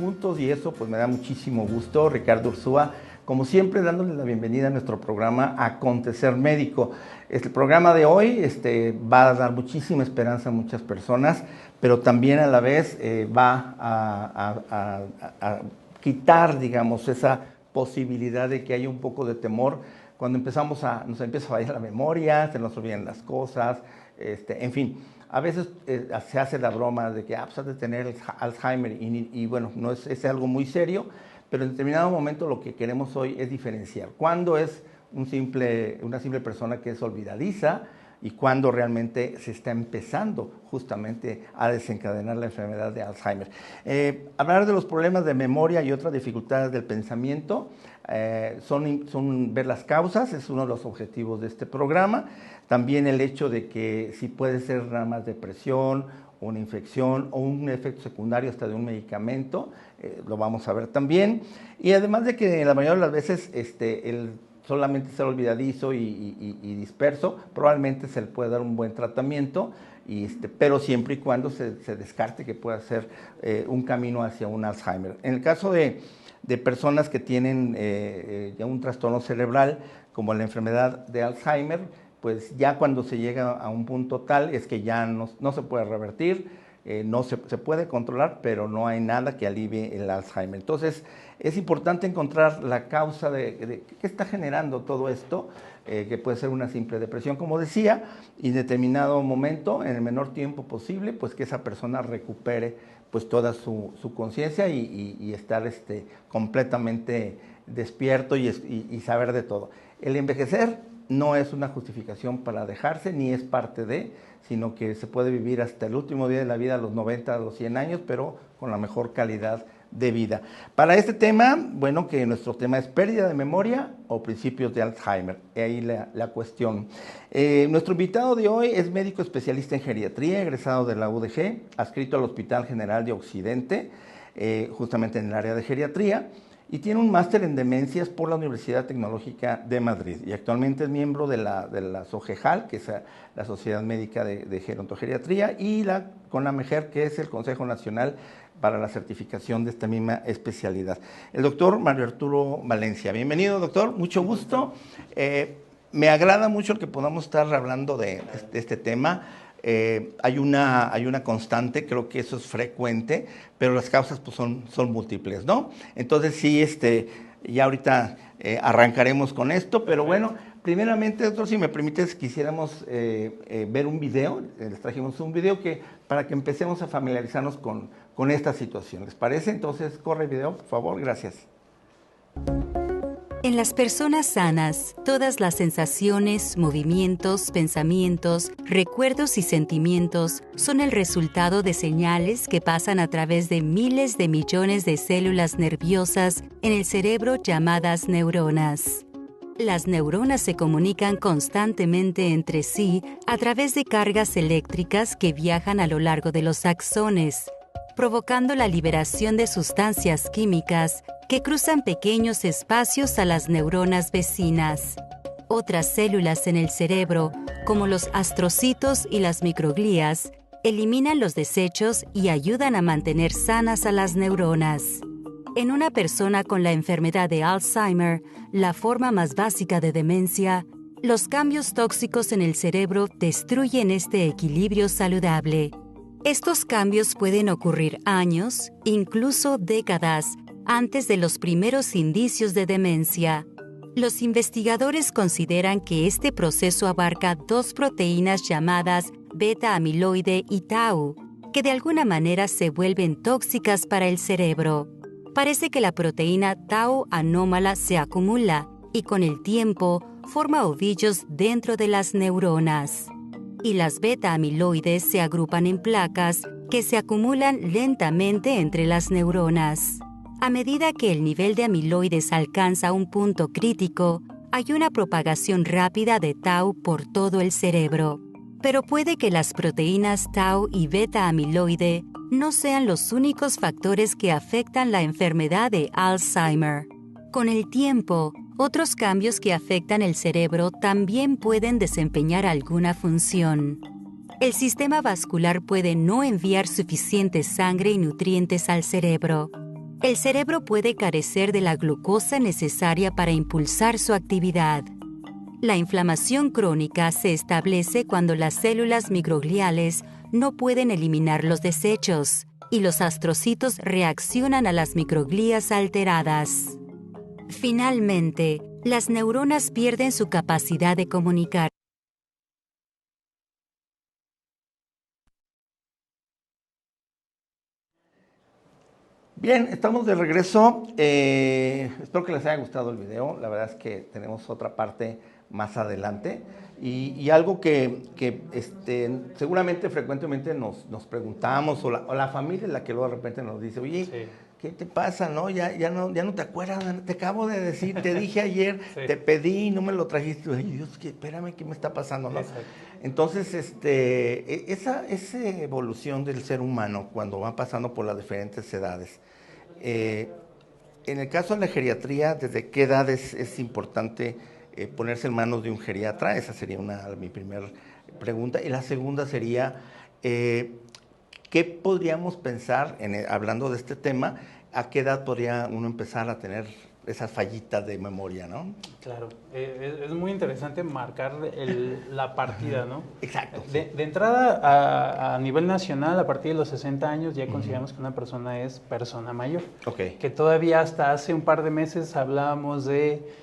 juntos y eso pues me da muchísimo gusto. Ricardo Ursúa, como siempre, dándole la bienvenida a nuestro programa Acontecer Médico. El programa de hoy va a dar muchísima esperanza a muchas personas, pero también a la vez va a quitar, digamos, esa posibilidad de que haya un poco de temor cuando nos empieza a fallar la memoria, se nos olvidan las cosas, en fin. A veces se hace la broma de que pues has de tener Alzheimer y bueno, no es algo muy serio, pero en determinado momento lo que queremos hoy es diferenciar cuándo es una simple persona que es olvidadiza y cuándo realmente se está empezando justamente a desencadenar la enfermedad de Alzheimer. Hablar de los problemas de memoria y otras dificultades del pensamiento son ver las causas, es uno de los objetivos de este programa. También el hecho de que si puede ser nada más depresión, una infección o un efecto secundario hasta de un medicamento, lo vamos a ver también. Y además de que la mayoría de las veces el solamente ser olvidadizo y disperso, probablemente se le puede dar un buen tratamiento, pero siempre y cuando se descarte que pueda ser un camino hacia un Alzheimer. En el caso de personas que tienen ya un trastorno cerebral, como la enfermedad de Alzheimer, pues ya cuando se llega a un punto tal es que ya no se puede revertir, no se puede controlar, pero no hay nada que alivie el Alzheimer. Entonces, es importante encontrar la causa de qué está generando todo esto, que puede ser una simple depresión, como decía, y en determinado momento, en el menor tiempo posible, pues que esa persona recupere pues toda su conciencia y estar completamente despierto y saber de todo. El envejecer no es una justificación para dejarse, ni es parte de, sino que se puede vivir hasta el último día de la vida, a los 90, a los 100 años, pero con la mejor calidad de vida. Para este tema, bueno, que nuestro tema es pérdida de memoria o principios de Alzheimer. Ahí la cuestión. Nuestro invitado de hoy es médico especialista en geriatría, egresado de la UDG, adscrito al Hospital General de Occidente, justamente en el área de geriatría, y tiene un máster en demencias por la Universidad Tecnológica de Madrid. Y actualmente es miembro de la SOGEJAL, que es la Sociedad Médica de Gerontogeriatría, y la CONAMEGER, que es el Consejo Nacional para la certificación de esta misma especialidad. El doctor Mario Arturo Valencia. Bienvenido, doctor, mucho gusto. Me agrada mucho que podamos estar hablando de este tema. Hay una constante, creo que eso es frecuente, pero las causas pues son múltiples, ¿no? Entonces sí, ya ahorita arrancaremos con esto, pero bueno, primeramente, doctor, si me permites, quisiéramos ver un video. Les trajimos un video para que empecemos a familiarizarnos con esta situación. ¿Les parece? Entonces, corre el video, por favor. Gracias. En las personas sanas, todas las sensaciones, movimientos, pensamientos, recuerdos y sentimientos son el resultado de señales que pasan a través de miles de millones de células nerviosas en el cerebro llamadas neuronas. Las neuronas se comunican constantemente entre sí a través de cargas eléctricas que viajan a lo largo de los axones, provocando la liberación de sustancias químicas que cruzan pequeños espacios a las neuronas vecinas. Otras células en el cerebro, como los astrocitos y las microglías, eliminan los desechos y ayudan a mantener sanas a las neuronas. En una persona con la enfermedad de Alzheimer, la forma más básica de demencia, los cambios tóxicos en el cerebro destruyen este equilibrio saludable. Estos cambios pueden ocurrir años, incluso décadas, antes de los primeros indicios de demencia. Los investigadores consideran que este proceso abarca dos proteínas llamadas beta-amiloide y tau, que de alguna manera se vuelven tóxicas para el cerebro. Parece que la proteína tau anómala se acumula y con el tiempo forma ovillos dentro de las neuronas. Y las beta-amiloides se agrupan en placas que se acumulan lentamente entre las neuronas. A medida que el nivel de amiloides alcanza un punto crítico, hay una propagación rápida de tau por todo el cerebro. Pero puede que las proteínas tau y beta-amiloide no sean los únicos factores que afectan la enfermedad de Alzheimer. Con el tiempo, otros cambios que afectan el cerebro también pueden desempeñar alguna función. El sistema vascular puede no enviar suficiente sangre y nutrientes al cerebro. El cerebro puede carecer de la glucosa necesaria para impulsar su actividad. La inflamación crónica se establece cuando las células microgliales no pueden eliminar los desechos y los astrocitos reaccionan a las microglías alteradas. Finalmente, las neuronas pierden su capacidad de comunicar. Bien, estamos de regreso. Espero que les haya gustado el video. La verdad es que tenemos otra parte más adelante. Y algo que seguramente frecuentemente nos preguntamos, o la familia es la que luego de repente nos dice, oye, sí, ¿qué te pasa? ¿No? Ya no te acuerdas, te acabo de decir, te dije ayer, sí, te pedí y no me lo trajiste. Ay, Dios, espérame, ¿qué me está pasando? ¿No? Entonces, esa evolución del ser humano cuando va pasando por las diferentes edades, en el caso de la geriatría, ¿desde qué edad es importante ponerse en manos de un geriatra? Esa sería mi primera pregunta. Y la segunda sería, ¿qué podríamos pensar, hablando de este tema, a qué edad podría uno empezar a tener esas fallitas de memoria, ¿no? Claro, es muy interesante marcar la partida, ¿no? Exacto. De entrada, a nivel nacional, a partir de los 60 años ya consideramos que una persona es persona mayor. Okay. Que todavía hasta hace un par de meses hablábamos de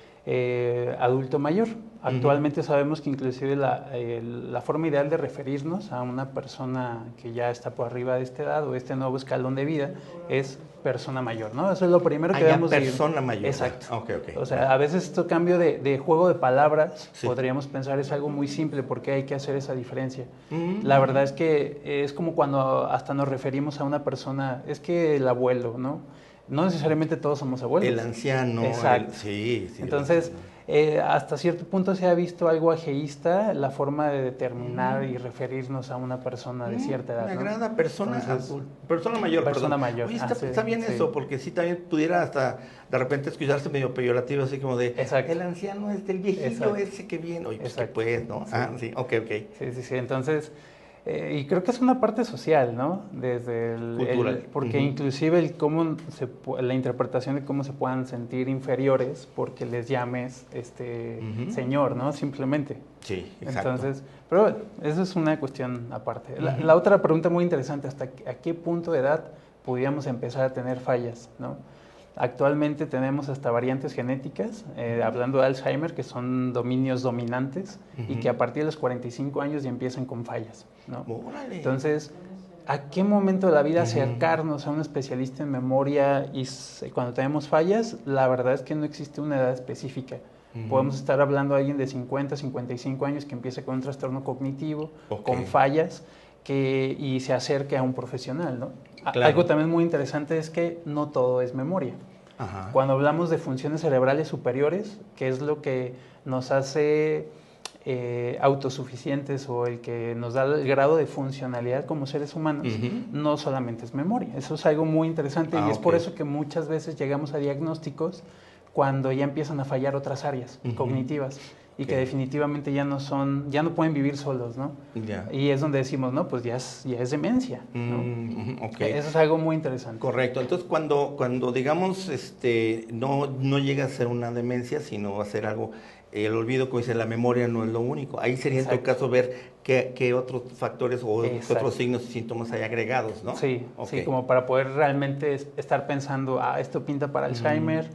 adulto mayor. Actualmente sabemos que inclusive la forma ideal de referirnos a una persona que ya está por arriba de esta edad o este nuevo escalón de vida es persona mayor, ¿no? Eso es lo primero que debemos decir. Persona mayor. Exacto. Okay. O sea, a veces este cambio de juego de palabras, sí, podríamos pensar es algo muy simple porque hay que hacer esa diferencia. La verdad es que es como cuando hasta nos referimos a una persona, es que el abuelo, ¿no? No necesariamente todos somos abuelos. El anciano. Exacto. Sí. Entonces, hasta cierto punto se ha visto algo ajeísta la forma de determinar y referirnos a una persona de cierta edad. Me ¿no? agrada persona mayor. Persona mayor. Oye, está bien eso, porque sí también pudiera hasta de repente escucharse medio peyorativo, así como de, exacto, el anciano es del viejillo, exacto, ese que viene. Oye, pues que pues, ¿no? Sí. Sí, ok. Sí. Entonces, y creo que es una parte social, ¿no? Desde cultural. Porque inclusive la interpretación de cómo se puedan sentir inferiores porque les llames señor, ¿no? Simplemente. Sí, exacto. Entonces, pero bueno, eso es una cuestión aparte. La otra pregunta muy interesante, ¿hasta a qué punto de edad pudiéramos empezar a tener fallas, ¿no? Actualmente tenemos hasta variantes genéticas, hablando de Alzheimer, que son dominios dominantes y que a partir de los 45 años ya empiezan con fallas, ¿no? ¡Órale! Entonces, ¿a qué momento de la vida acercarnos a un especialista en memoria y cuando tenemos fallas? La verdad es que no existe una edad específica. Podemos estar hablando de alguien de 50, 55 años que empiece con un trastorno cognitivo, con fallas, y se acerque a un profesional, ¿no? Claro. Algo también muy interesante es que no todo es memoria. Ajá. Cuando hablamos de funciones cerebrales superiores, que es lo que nos hace autosuficientes o el que nos da el grado de funcionalidad como seres humanos, no solamente es memoria. Eso es algo muy interesante y es por eso que muchas veces llegamos a diagnósticos cuando ya empiezan a fallar otras áreas cognitivas. Y que definitivamente ya no pueden vivir solos, ¿no? Y es donde decimos, no, pues ya es demencia, ¿no? Eso es algo muy interesante. Correcto. Entonces, cuando digamos, no llega a ser una demencia, sino va a ser algo, el olvido, como dice, la memoria no es lo único. Ahí sería en tu caso ver qué otros factores o otros signos y síntomas hay agregados, ¿no? Sí, como para poder realmente estar pensando, esto pinta para Alzheimer,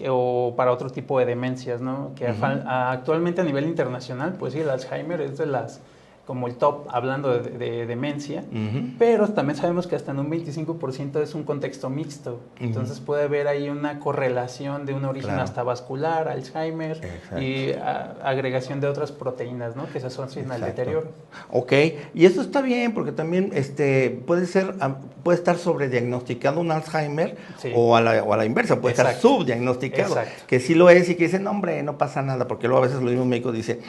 o para otro tipo de demencias, ¿no? Que actualmente a nivel internacional, pues sí, el Alzheimer es como el top, hablando de demencia, pero también sabemos que hasta en un 25% es un contexto mixto, entonces puede haber ahí una correlación de un origen hasta vascular, Alzheimer, y agregación de otras proteínas, ¿no? Que se asocian al deterioro. Ok, y eso está bien, porque también puede estar sobrediagnosticado un Alzheimer, o a la inversa, puede estar subdiagnosticado, que sí lo es y que dice, no hombre, no pasa nada, porque luego a veces los mismos médicos dicen,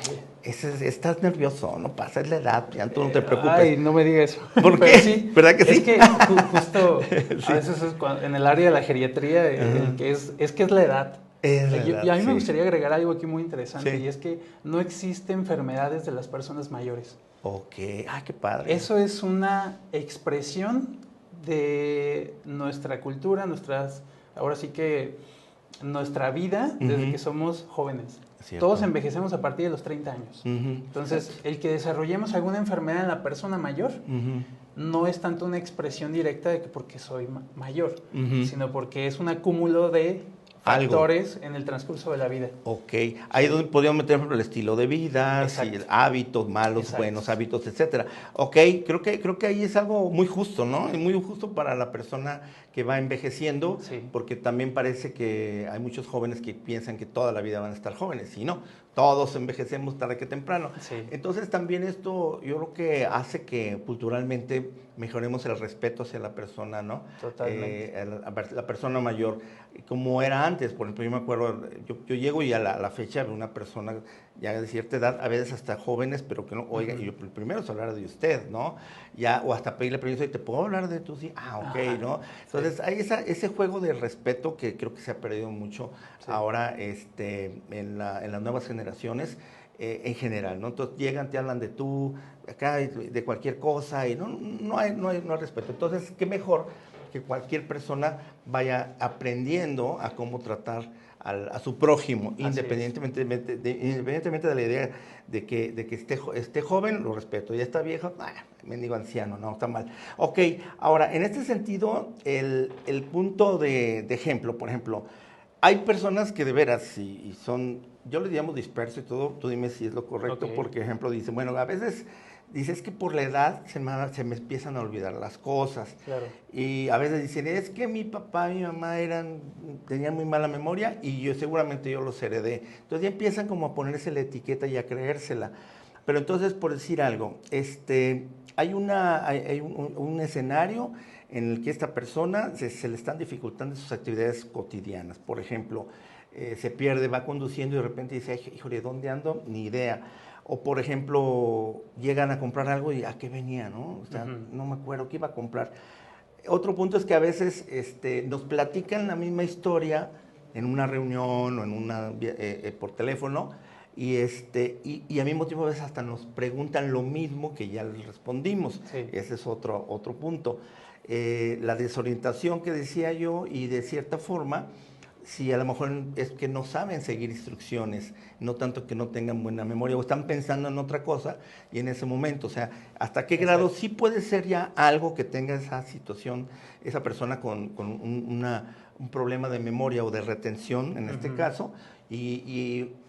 estás nervioso, no pasa, es la edad, ya tú no te preocupes. Ay, no me digas eso. ¿Por qué? Sí, ¿verdad que sí? Es que justo a veces en el área de la geriatría, que es la edad. Y a mí me gustaría agregar algo aquí muy interesante, y es que no existe enfermedades de las personas mayores. Ok, qué padre. Eso es una expresión de nuestra cultura, nuestras ahora sí que nuestra vida desde que somos jóvenes. Cierto. Todos envejecemos a partir de los 30 años. Entonces, Exacto. el que desarrollemos alguna enfermedad en la persona mayor no es tanto una expresión directa de que porque soy mayor, sino porque es un acúmulo de factores en el transcurso de la vida. Ok, ahí es donde podríamos meter, por ejemplo, el estilo de vida, si hábitos malos, buenos hábitos, etcétera. Ok, creo que ahí es algo muy justo, ¿no? Y muy justo para la persona que va envejeciendo, porque también parece que hay muchos jóvenes que piensan que toda la vida van a estar jóvenes, y no, todos envejecemos tarde que temprano. Entonces también esto yo creo que hace que culturalmente mejoremos el respeto hacia la persona, ¿no? Totalmente. La persona mayor, como era antes. Por ejemplo, yo me acuerdo, yo llego y a la fecha de una persona ya de cierta edad, a veces hasta jóvenes, pero que no, oiga, y yo primero es hablar de usted, ¿no? Ya, o hasta pedirle permiso, ¿te puedo hablar de tú? Sí, ok, ¿no? Entonces hay ese juego de respeto que creo que se ha perdido mucho ahora en las nuevas generaciones. En general, ¿no? Entonces llegan, te hablan de tú, acá de cualquier cosa y no hay respeto. Entonces, qué mejor que cualquier persona vaya aprendiendo a cómo tratar a su prójimo, independientemente de la idea de que esté joven, lo respeto, ya está viejo, mendigo anciano, no, está mal. Ok, ahora, en este sentido, el punto de ejemplo, por ejemplo, hay personas que de veras, y son, yo les llamo disperso y todo, tú dime si es lo correcto, porque, ejemplo, dicen, bueno, a veces dices que por la edad se me empiezan a olvidar las cosas. Claro. Y a veces dicen, es que mi papá y mi mamá tenían muy mala memoria y seguramente yo los heredé. Entonces ya empiezan como a ponerse la etiqueta y a creérsela. Pero entonces, por decir algo, hay un escenario en el que esta persona se le están dificultando sus actividades cotidianas. Por ejemplo, se pierde, va conduciendo y de repente dice, ay, híjole, ¿dónde ando? Ni idea. O, por ejemplo, llegan a comprar algo y ¿a qué venía, no? O sea, no me acuerdo qué iba a comprar. Otro punto es que a veces nos platican la misma historia en una reunión o por teléfono y al mismo tiempo a veces hasta nos preguntan lo mismo que ya les respondimos. Ese es otro punto. La desorientación que decía yo y de cierta forma, si a lo mejor es que no saben seguir instrucciones, no tanto que no tengan buena memoria o están pensando en otra cosa y en ese momento, o sea, ¿hasta qué grado sí puede ser ya algo que tenga esa situación, esa persona con un problema de memoria o de retención en este caso,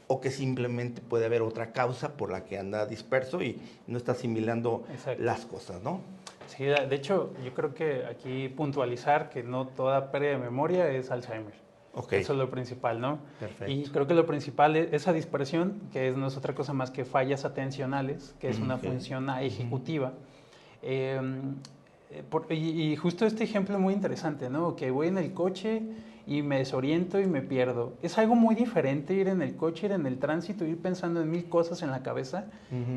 o que simplemente puede haber otra causa por la que anda disperso y no está asimilando las cosas, ¿no? Sí, de hecho, yo creo que aquí puntualizar que no toda pérdida de memoria es Alzheimer. Eso es lo principal, ¿no? Perfecto. Y creo que lo principal es esa dispersión, que no es otra cosa más que fallas atencionales, que es una función ejecutiva. Y justo este ejemplo es muy interesante, ¿no? Que voy en el coche y me desoriento y me pierdo. Es algo muy diferente ir en el coche, ir en el tránsito, ir pensando en mil cosas en la cabeza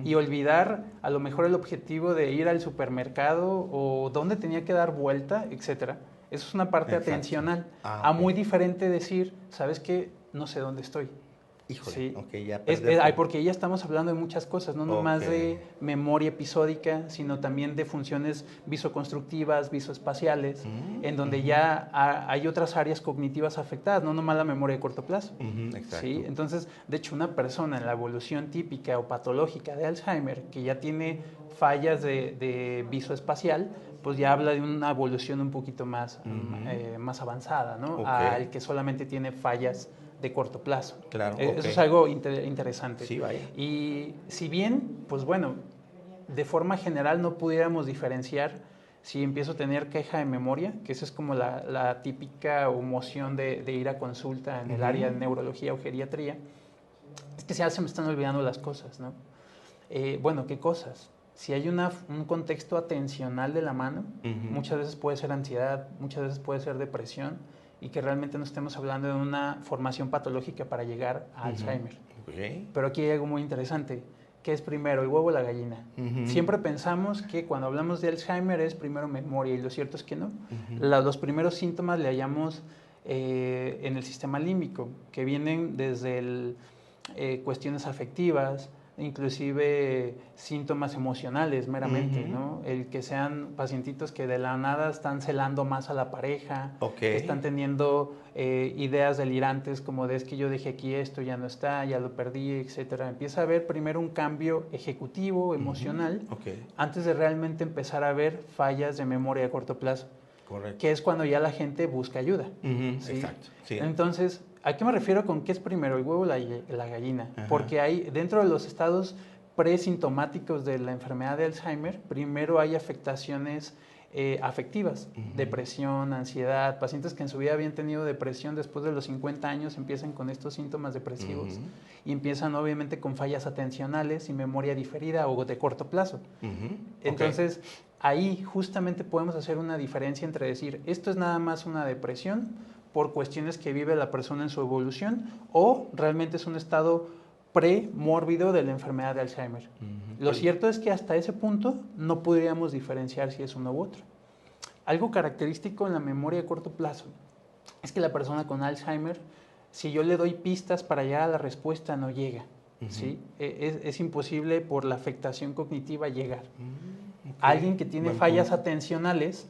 y olvidar a lo mejor el objetivo de ir al supermercado o dónde tenía que dar vuelta, etcétera. Eso es una parte atencional. Muy diferente decir, ¿sabes qué? No sé dónde estoy. Híjole, ya porque ya estamos hablando de muchas cosas, no nomás de memoria episódica, sino también de funciones visoconstructivas, visoespaciales, en donde ya hay otras áreas cognitivas afectadas, no nomás la memoria de corto plazo. ¿Sí? Entonces, de hecho, una persona en la evolución típica o patológica de Alzheimer, que ya tiene fallas de visoespacial, pues ya habla de una evolución un poquito más avanzada, ¿no? Al que solamente tiene fallas de corto plazo. Claro. Eso es algo interesante. Sí, vaya. Y si bien, pues bueno, de forma general no pudiéramos diferenciar si empiezo a tener queja de memoria, que esa es como la típica emoción de ir a consulta en el área de neurología o geriatría, es que ya se me están olvidando las cosas, ¿no? Bueno, ¿qué cosas? Si hay un contexto atencional de la mano, muchas veces puede ser ansiedad, muchas veces puede ser depresión, y que realmente no estemos hablando de una formación patológica para llegar a Alzheimer. Pero aquí hay algo muy interesante. ¿Qué es primero, el huevo o la gallina? Siempre pensamos que cuando hablamos de Alzheimer es primero memoria, y lo cierto es que no. Los primeros síntomas le hallamos en el sistema límbico, que vienen desde cuestiones afectivas, inclusive síntomas emocionales meramente, ¿no? El que sean pacientitos que de la nada están celando más a la pareja, que están teniendo ideas delirantes como de es que yo dejé aquí esto, ya no está, ya lo perdí, etcétera. Empieza a haber primero un cambio ejecutivo, emocional, antes de realmente empezar a ver fallas de memoria a corto plazo. Correcto. Que es cuando ya la gente busca ayuda. ¿Sí? Exacto. Sí. Entonces, ¿a qué me refiero con qué es primero, el huevo o la gallina? Porque hay, dentro de los estados presintomáticos de la enfermedad de Alzheimer, primero hay afectaciones afectivas, depresión, ansiedad, pacientes que en su vida habían tenido depresión después de los 50 años empiezan con estos síntomas depresivos y empiezan obviamente con fallas atencionales y memoria diferida o de corto plazo. Entonces, ahí justamente podemos hacer una diferencia entre decir, esto es nada más una depresión por cuestiones que vive la persona en su evolución o realmente es un estado premórbido de la enfermedad de Alzheimer. Lo cierto es que hasta ese punto no podríamos diferenciar si es uno u otro. Algo característico en la memoria a corto plazo es que la persona con Alzheimer, si yo le doy pistas para llegar a la respuesta, no llega. ¿Sí? Es imposible por la afectación cognitiva llegar. Alguien que tiene fallas atencionales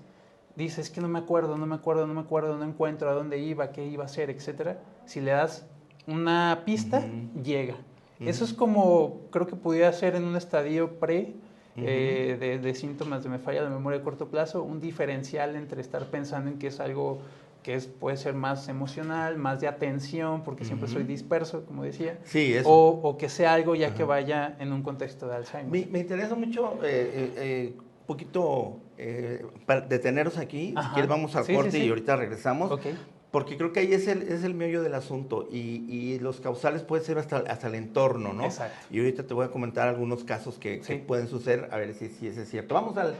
dice, es que no me acuerdo, no encuentro a dónde iba, qué iba a hacer, etc. Si le das una pista, llega. Eso es como, creo que pudiera ser en un estadio de síntomas de me falla la memoria a corto plazo, un diferencial entre estar pensando en que es algo que puede ser más emocional, más de atención, porque siempre soy disperso, como decía, sí, eso. O que sea algo ya que vaya en un contexto de Alzheimer. Me interesa mucho un poquito detenernos aquí, si quieres vamos al corte y ahorita regresamos. Porque creo que ahí es el meollo del asunto y los causales pueden ser hasta el entorno, ¿no? Exacto. Y ahorita te voy a comentar algunos casos que pueden suceder, a ver si eso es cierto. Vamos al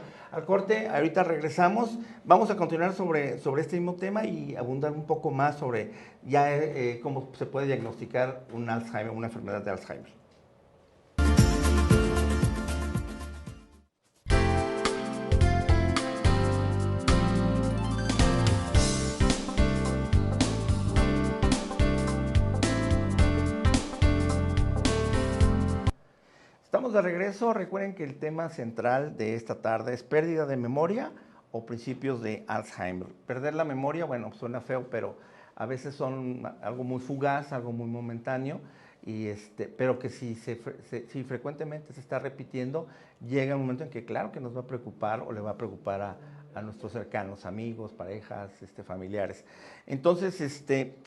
corte, ahorita regresamos. Vamos a continuar sobre este mismo tema y abundar un poco más sobre ya cómo se puede diagnosticar un Alzheimer, una enfermedad de Alzheimer. Estamos de regreso. Recuerden que el tema central de esta tarde es pérdida de memoria o principios de Alzheimer. Perder la memoria, bueno, suena feo, pero a veces son algo muy fugaz, algo muy momentáneo, pero que si frecuentemente se está repitiendo, llega un momento en que claro que nos va a preocupar o le va a preocupar a nuestros cercanos, amigos, parejas, familiares. Entonces,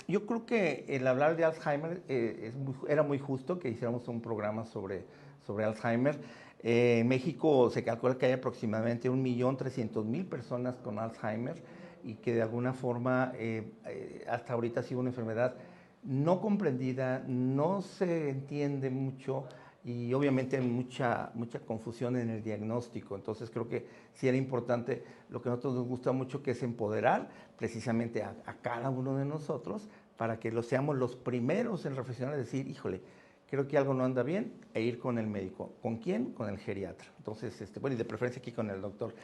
yo creo que el hablar de Alzheimer era muy justo que hiciéramos un programa sobre Alzheimer. En México se calcula que hay aproximadamente 1.300.000 personas con Alzheimer y que de alguna forma hasta ahorita ha sido una enfermedad no comprendida, no se entiende mucho y obviamente hay mucha confusión en el diagnóstico. Entonces creo que sí era importante, lo que a nosotros nos gusta mucho, que es empoderar precisamente a cada uno de nosotros para que seamos los primeros en reflexionar y decir, híjole, creo que algo no anda bien, e ir con el médico. ¿Con quién? Con el geriatra. Entonces, bueno, y de preferencia aquí con el doctor,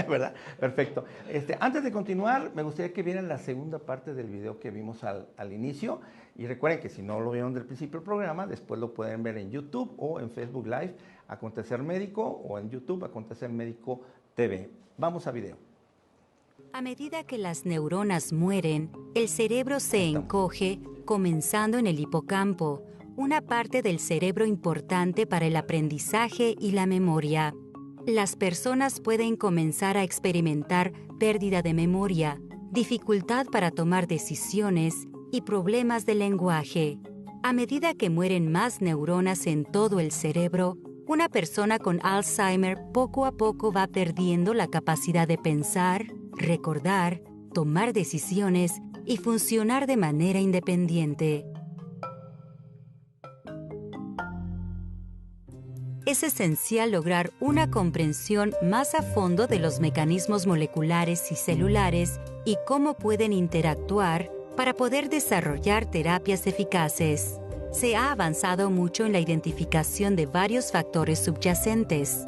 ¿verdad? Perfecto. Antes de continuar, me gustaría que vieran la segunda parte del video que vimos al inicio. Y recuerden que si no lo vieron del principio del programa, después lo pueden ver en YouTube o en Facebook Live, Acontecer Médico, o en YouTube, Acontecer Médico TV. Vamos a video. A medida que las neuronas mueren, el cerebro se encoge, comenzando en el hipocampo, una parte del cerebro importante para el aprendizaje y la memoria. Las personas pueden comenzar a experimentar pérdida de memoria, dificultad para tomar decisiones y problemas de lenguaje. A medida que mueren más neuronas en todo el cerebro, una persona con Alzheimer poco a poco va perdiendo la capacidad de pensar, recordar, tomar decisiones y funcionar de manera independiente. Es esencial lograr una comprensión más a fondo de los mecanismos moleculares y celulares y cómo pueden interactuar para poder desarrollar terapias eficaces. Se ha avanzado mucho en la identificación de varios factores subyacentes.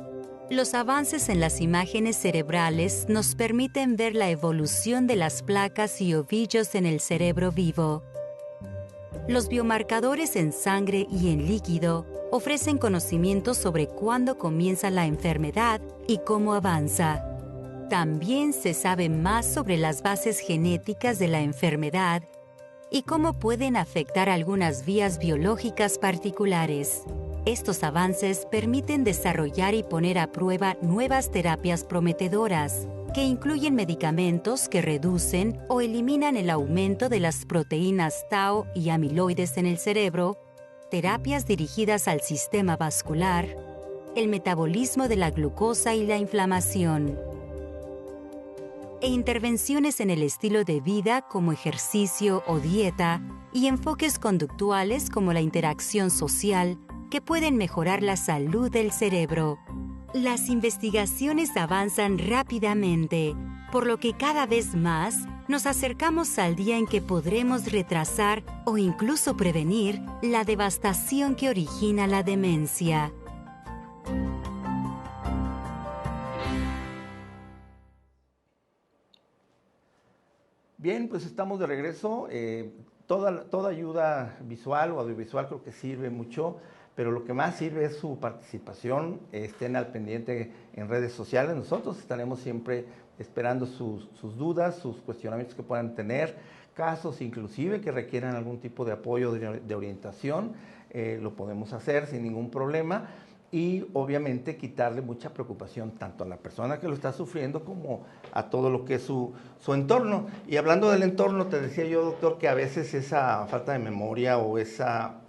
Los avances en las imágenes cerebrales nos permiten ver la evolución de las placas y ovillos en el cerebro vivo. Los biomarcadores en sangre y en líquido ofrecen conocimientos sobre cuándo comienza la enfermedad y cómo avanza. También se sabe más sobre las bases genéticas de la enfermedad y cómo pueden afectar algunas vías biológicas particulares. Estos avances permiten desarrollar y poner a prueba nuevas terapias prometedoras, que incluyen medicamentos que reducen o eliminan el aumento de las proteínas tau y amiloides en el cerebro, terapias dirigidas al sistema vascular, el metabolismo de la glucosa y la inflamación, e intervenciones en el estilo de vida como ejercicio o dieta y enfoques conductuales como la interacción social que pueden mejorar la salud del cerebro. Las investigaciones avanzan rápidamente, por lo que cada vez más nos acercamos al día en que podremos retrasar o incluso prevenir la devastación que origina la demencia. Bien, pues estamos de regreso. Toda ayuda visual o audiovisual creo que sirve mucho, pero lo que más sirve es su participación. Estén al pendiente en redes sociales. Nosotros estaremos siempre esperando sus dudas, sus cuestionamientos que puedan tener, casos inclusive que requieran algún tipo de apoyo de orientación. Lo podemos hacer sin ningún problema. Y obviamente quitarle mucha preocupación tanto a la persona que lo está sufriendo como a todo lo que es su entorno. Y hablando del entorno, te decía yo, doctor, que a veces esa falta de memoria o esa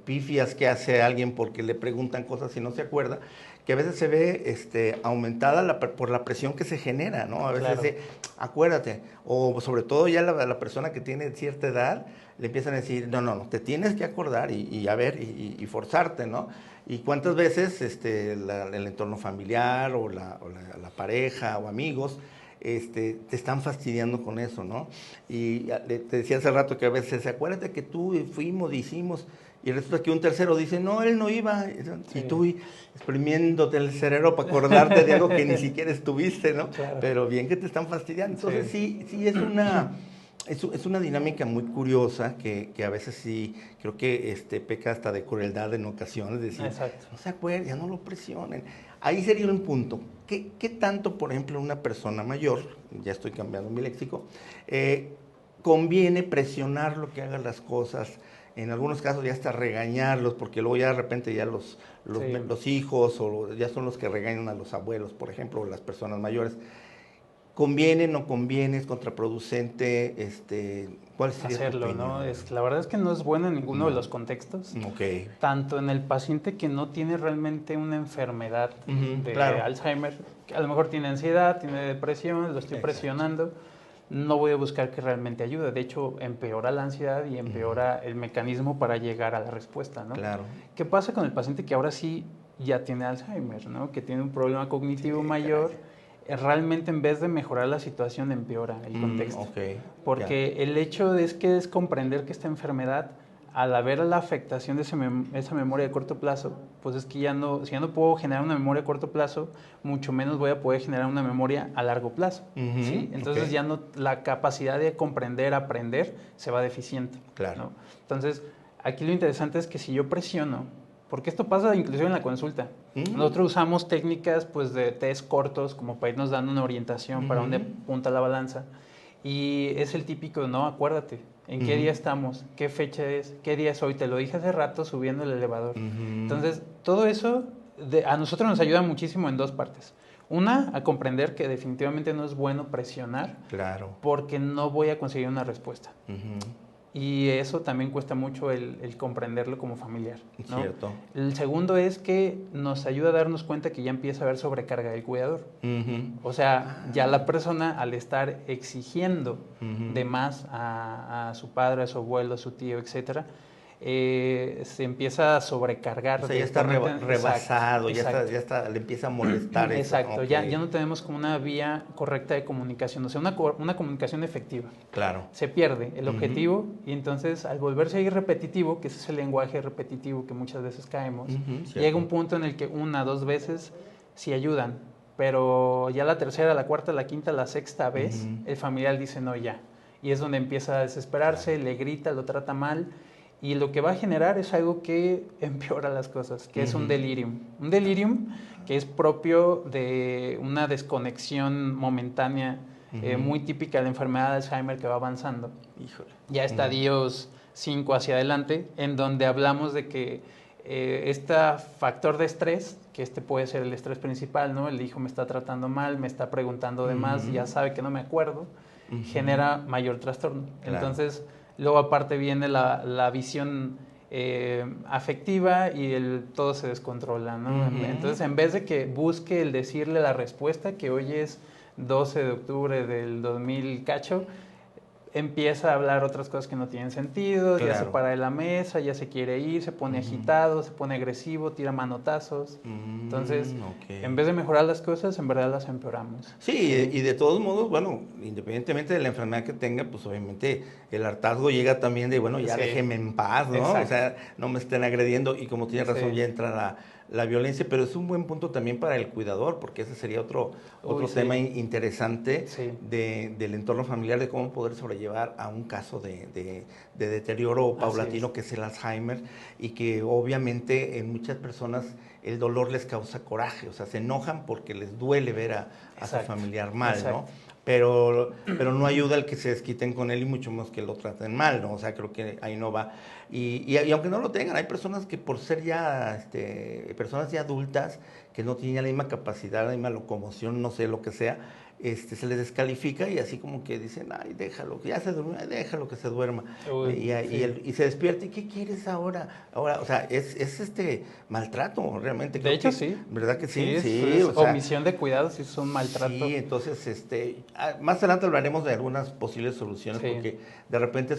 pifias que hace alguien porque le preguntan cosas y no se acuerda, que a veces se ve aumentada por la presión que se genera, ¿no? A veces claro. Acuérdate, o sobre todo ya la persona que tiene cierta edad, le empiezan a decir, no, te tienes que acordar y a ver, y forzarte, ¿no? Y cuántas veces el entorno familiar o la pareja o amigos te están fastidiando con eso, ¿no? Y te decía hace rato que a veces, acuérdate que tú fuimos, hicimos, y resulta que un tercero dice, no, él no iba, sí. Y tú exprimiéndote el cerebro para acordarte de algo que ni siquiera estuviste, ¿no? Claro. Pero bien que te están fastidiando. Entonces sí es una dinámica muy curiosa que a veces sí creo que peca hasta de crueldad en ocasiones, decir, exacto. No se acuerda, ya no lo presionen. Ahí sería un punto. ¿Qué tanto, por ejemplo, una persona mayor, ya estoy cambiando mi léxico, conviene presionarlo que haga las cosas? En algunos casos ya hasta regañarlos, porque luego ya de repente ya los hijos ya son los que regañan a los abuelos, por ejemplo, o las personas mayores. ¿Conviene, no conviene, es contraproducente? ¿Cuál sería hacerlo, tu opinión? ¿No? La verdad es que no es bueno en ninguno de los contextos. Okay. Tanto en el paciente que no tiene realmente una enfermedad de Alzheimer, que a lo mejor tiene ansiedad, tiene depresión, lo estoy presionando, no voy a buscar que realmente ayude. De hecho, empeora la ansiedad y empeora el mecanismo para llegar a la respuesta, ¿no? Claro. ¿Qué pasa con el paciente que ahora sí ya tiene Alzheimer, ¿no? Que tiene un problema cognitivo mayor? Realmente en vez de mejorar la situación empeora el contexto. Porque el hecho es comprender que esta enfermedad, al haber la afectación de esa memoria de corto plazo, pues es que si ya no puedo generar una memoria a corto plazo, mucho menos voy a poder generar una memoria a largo plazo. ¿Sí? Entonces ya no, la capacidad de comprender, aprender, se va deficiente. Claro. ¿No? Entonces, aquí lo interesante es que si yo presiono, porque esto pasa inclusive en la consulta. Nosotros usamos técnicas pues, de test cortos como para irnos dando una orientación para dónde apunta la balanza. Y es el típico, no, acuérdate, ¿en qué día estamos? ¿Qué fecha es? ¿Qué día es hoy? Te lo dije hace rato subiendo el elevador. Entonces, todo eso a nosotros nos ayuda muchísimo en dos partes. Una, a comprender que definitivamente no es bueno presionar. Claro. Porque no voy a conseguir una respuesta. Y eso también cuesta mucho el comprenderlo como familiar, ¿no? Cierto. El segundo es que nos ayuda a darnos cuenta que ya empieza a haber sobrecarga del cuidador. O sea, ya la persona al estar exigiendo de más a su padre, a su abuelo, a su tío, etcétera, se empieza a sobrecargar. O sea, ya está rebasado, exacto. Ya está, le empieza a molestar. Exacto, okay. ya no tenemos como una vía correcta de comunicación, o sea, una comunicación efectiva. Claro. Se pierde el objetivo y entonces al volverse ahí repetitivo, que ese es el lenguaje repetitivo que muchas veces caemos, llega un punto en el que 1, 2 veces sí ayudan, pero ya la tercera, la cuarta, la quinta, la sexta vez, el familiar dice no ya. Y es donde empieza a desesperarse, le grita, lo trata mal. y lo que va a generar es algo que empeora las cosas, que es un delirium. Un delirium que es propio de una desconexión momentánea muy típica de la enfermedad de Alzheimer que va avanzando. Híjole. Ya estadios 5 hacia adelante, en donde hablamos de que este factor de estrés, que puede ser el estrés principal, ¿no? El hijo me está tratando mal, me está preguntando de más, ya sabe que no me acuerdo, genera mayor trastorno. Claro. Entonces, luego aparte viene la visión afectiva y todo se descontrola, ¿no? Entonces, en vez de que busque el decirle la respuesta, que hoy es 12 de octubre del 2000 cacho, empieza a hablar otras cosas que no tienen sentido, claro. Ya se para de la mesa, ya se quiere ir, se pone agitado, se pone agresivo, tira manotazos. Entonces, en vez de mejorar las cosas, en verdad las empeoramos. Sí, y de todos modos, bueno, independientemente de la enfermedad que tenga, pues obviamente el hartazgo llega también de, bueno, ya déjenme en paz, ¿no? Exacto. O sea, no me estén agrediendo y como tiene razón ya entra la violencia, pero es un buen punto también para el cuidador, porque ese sería otro tema interesante del entorno familiar, de cómo poder sobrellevar a un caso de deterioro paulatino que es el Alzheimer, y que obviamente en muchas personas el dolor les causa coraje, o sea, se enojan porque les duele ver a su familiar mal, ¿no? Pero no ayuda el que se desquiten con él y mucho menos que lo traten mal, ¿no? O sea, creo que ahí no va. Y aunque no lo tengan, hay personas que por ser ya personas ya adultas, que no tienen la misma capacidad, la misma locomoción, no sé, lo que sea, se les descalifica y así como que dicen, ay, déjalo, ya se durmió, déjalo que se duerma. Y se despierta, ¿y qué quieres ahora? Ahora, o sea, es maltrato realmente. De hecho, sí. ¿Verdad que sí? Sí, o sea, omisión de cuidados, es un maltrato. Sí, entonces, más adelante hablaremos de algunas posibles soluciones, porque de repente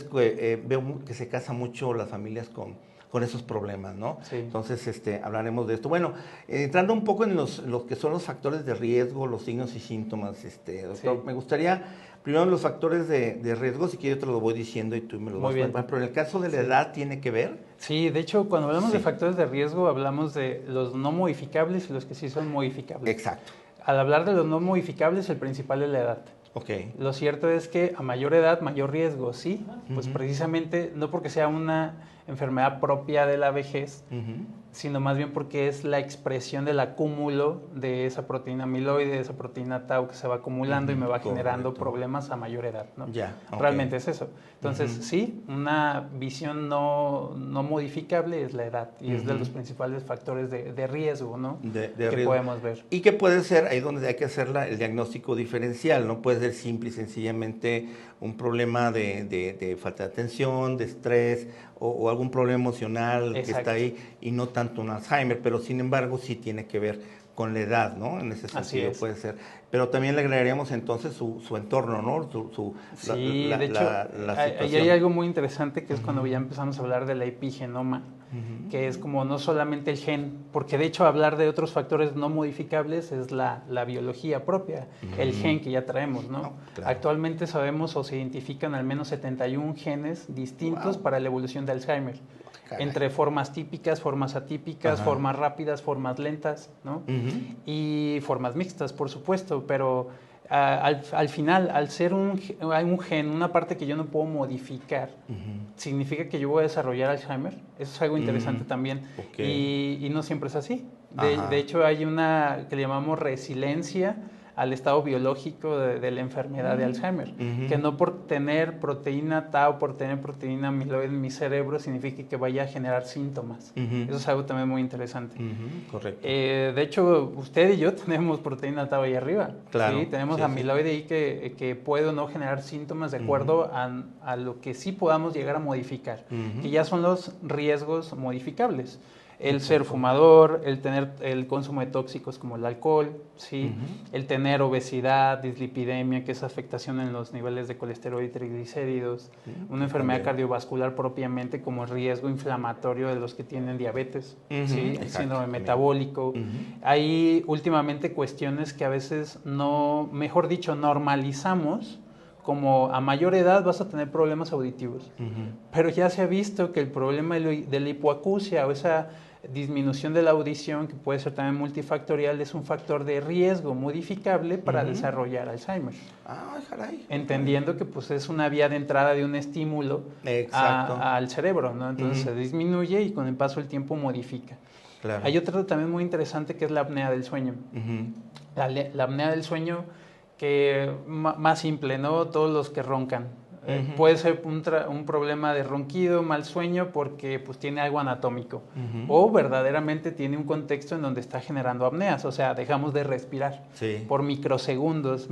veo que se casan mucho las familias con esos problemas, ¿no? Sí. Entonces, hablaremos de esto. Bueno, entrando un poco en los que son los factores de riesgo, los signos y síntomas, doctor, me gustaría, primero los factores de riesgo, si quieres te lo voy diciendo y tú me los vas a poner, pero en el caso de la edad, ¿tiene que ver? Sí, de hecho, cuando hablamos de factores de riesgo, hablamos de los no modificables y los que sí son modificables. Exacto. Al hablar de los no modificables, el principal es la edad. Okay. Lo cierto es que a mayor edad, mayor riesgo, ¿sí? Pues precisamente no porque sea una enfermedad propia de la vejez, sino más bien porque es la expresión del acúmulo de esa proteína amiloide, de esa proteína tau que se va acumulando y me va generando problemas a mayor edad, ¿no? Realmente es eso. Entonces, sí, una visión no modificable es la edad y es de los principales factores de riesgo, ¿no? Que riesgo. Podemos ver. Y que puede ser ahí donde hay que hacer el diagnóstico diferencial, no puede ser simple y sencillamente un problema de falta de atención, de estrés o algún problema emocional que está ahí y no tanto un Alzheimer, pero sin embargo sí tiene que ver con la edad, ¿no? En ese sentido puede ser. Pero también le agregaríamos entonces su entorno, ¿no? De hecho, ahí hay algo muy interesante que es cuando ya empezamos a hablar de la epigenoma, que es como no solamente el gen, porque de hecho hablar de otros factores no modificables es la biología propia, el gen que ya traemos, ¿no? Claro. Actualmente sabemos o se identifican al menos 71 genes distintos para la evolución de Alzheimer. Caray. Entre formas típicas, formas atípicas, formas rápidas, formas lentas, ¿no? Y formas mixtas, por supuesto, pero al final, al ser un gen, una parte que yo no puedo modificar, significa que yo voy a desarrollar Alzheimer. Eso es algo interesante también. Y no siempre es así. De hecho, hay una que le llamamos resiliencia al estado biológico de la enfermedad de Alzheimer, que no por tener proteína tau, por tener proteína amiloide en mi cerebro, significa que vaya a generar síntomas. Eso es algo también muy interesante. Correcto. De hecho, usted y yo tenemos proteína tau ahí arriba. Claro. ¿sí? Tenemos amiloide ahí que puede o no generar síntomas de acuerdo a lo que sí podamos llegar a modificar, que ya son los riesgos modificables. El ser fumador, el tener el consumo de tóxicos como el alcohol, ¿sí? El tener obesidad, dislipidemia, que es afectación en los niveles de colesterol y triglicéridos, una enfermedad cardiovascular propiamente como el riesgo inflamatorio de los que tienen diabetes, ¿sí? El síndrome metabólico. Hay últimamente cuestiones que a veces mejor dicho, normalizamos, como a mayor edad vas a tener problemas auditivos. Pero ya se ha visto que el problema de la hipoacusia o esa disminución de la audición, que puede ser también multifactorial, es un factor de riesgo modificable para desarrollar Alzheimer. Ah, caray. Entendiendo que pues es una vía de entrada de un estímulo al cerebro, ¿no? Entonces se disminuye y con el paso del tiempo modifica. Claro. Hay otro también muy interesante que es la apnea del sueño. La apnea del sueño, que más simple, ¿no? Todos los que roncan. Puede ser un problema de ronquido, mal sueño, porque pues tiene algo anatómico. O verdaderamente tiene un contexto en donde está generando apneas, o sea, dejamos de respirar por microsegundos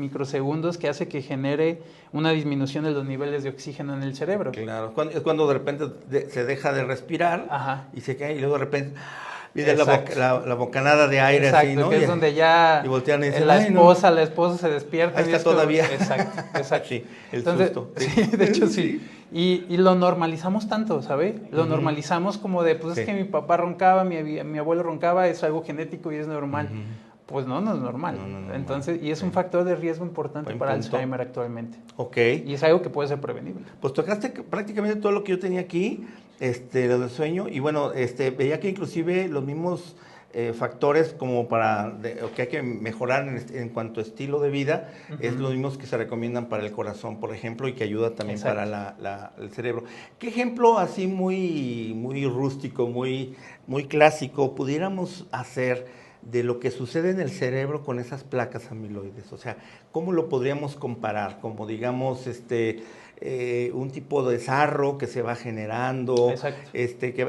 que hace que genere una disminución de los niveles de oxígeno en el cerebro. Claro, es cuando de repente se deja de respirar y se cae y luego de repente... Viene la bocanada de aire. Exacto, así, ¿no? Que es donde ya y voltean y dicen, la esposa se despierta. Ahí está todavía. Exacto. Sí, Entonces, susto. Sí, de hecho sí. Y lo normalizamos tanto, ¿sabes? Lo normalizamos como de, pues es que mi papá roncaba, mi abuelo roncaba, es algo genético y es normal. Pues no es normal. No, entonces, y es un factor de riesgo importante para Alzheimer actualmente. Ok. Y es algo que puede ser prevenible. Pues tocaste prácticamente todo lo que yo tenía aquí, lo del sueño, y bueno, veía que inclusive los mismos factores como que hay que mejorar en cuanto a estilo de vida, es los mismos que se recomiendan para el corazón, por ejemplo, y que ayuda también para el cerebro. ¿Qué ejemplo así muy rústico, muy clásico pudiéramos hacer de lo que sucede en el cerebro con esas placas amiloides? O sea, ¿cómo lo podríamos comparar? Como digamos, un tipo de sarro que se va generando,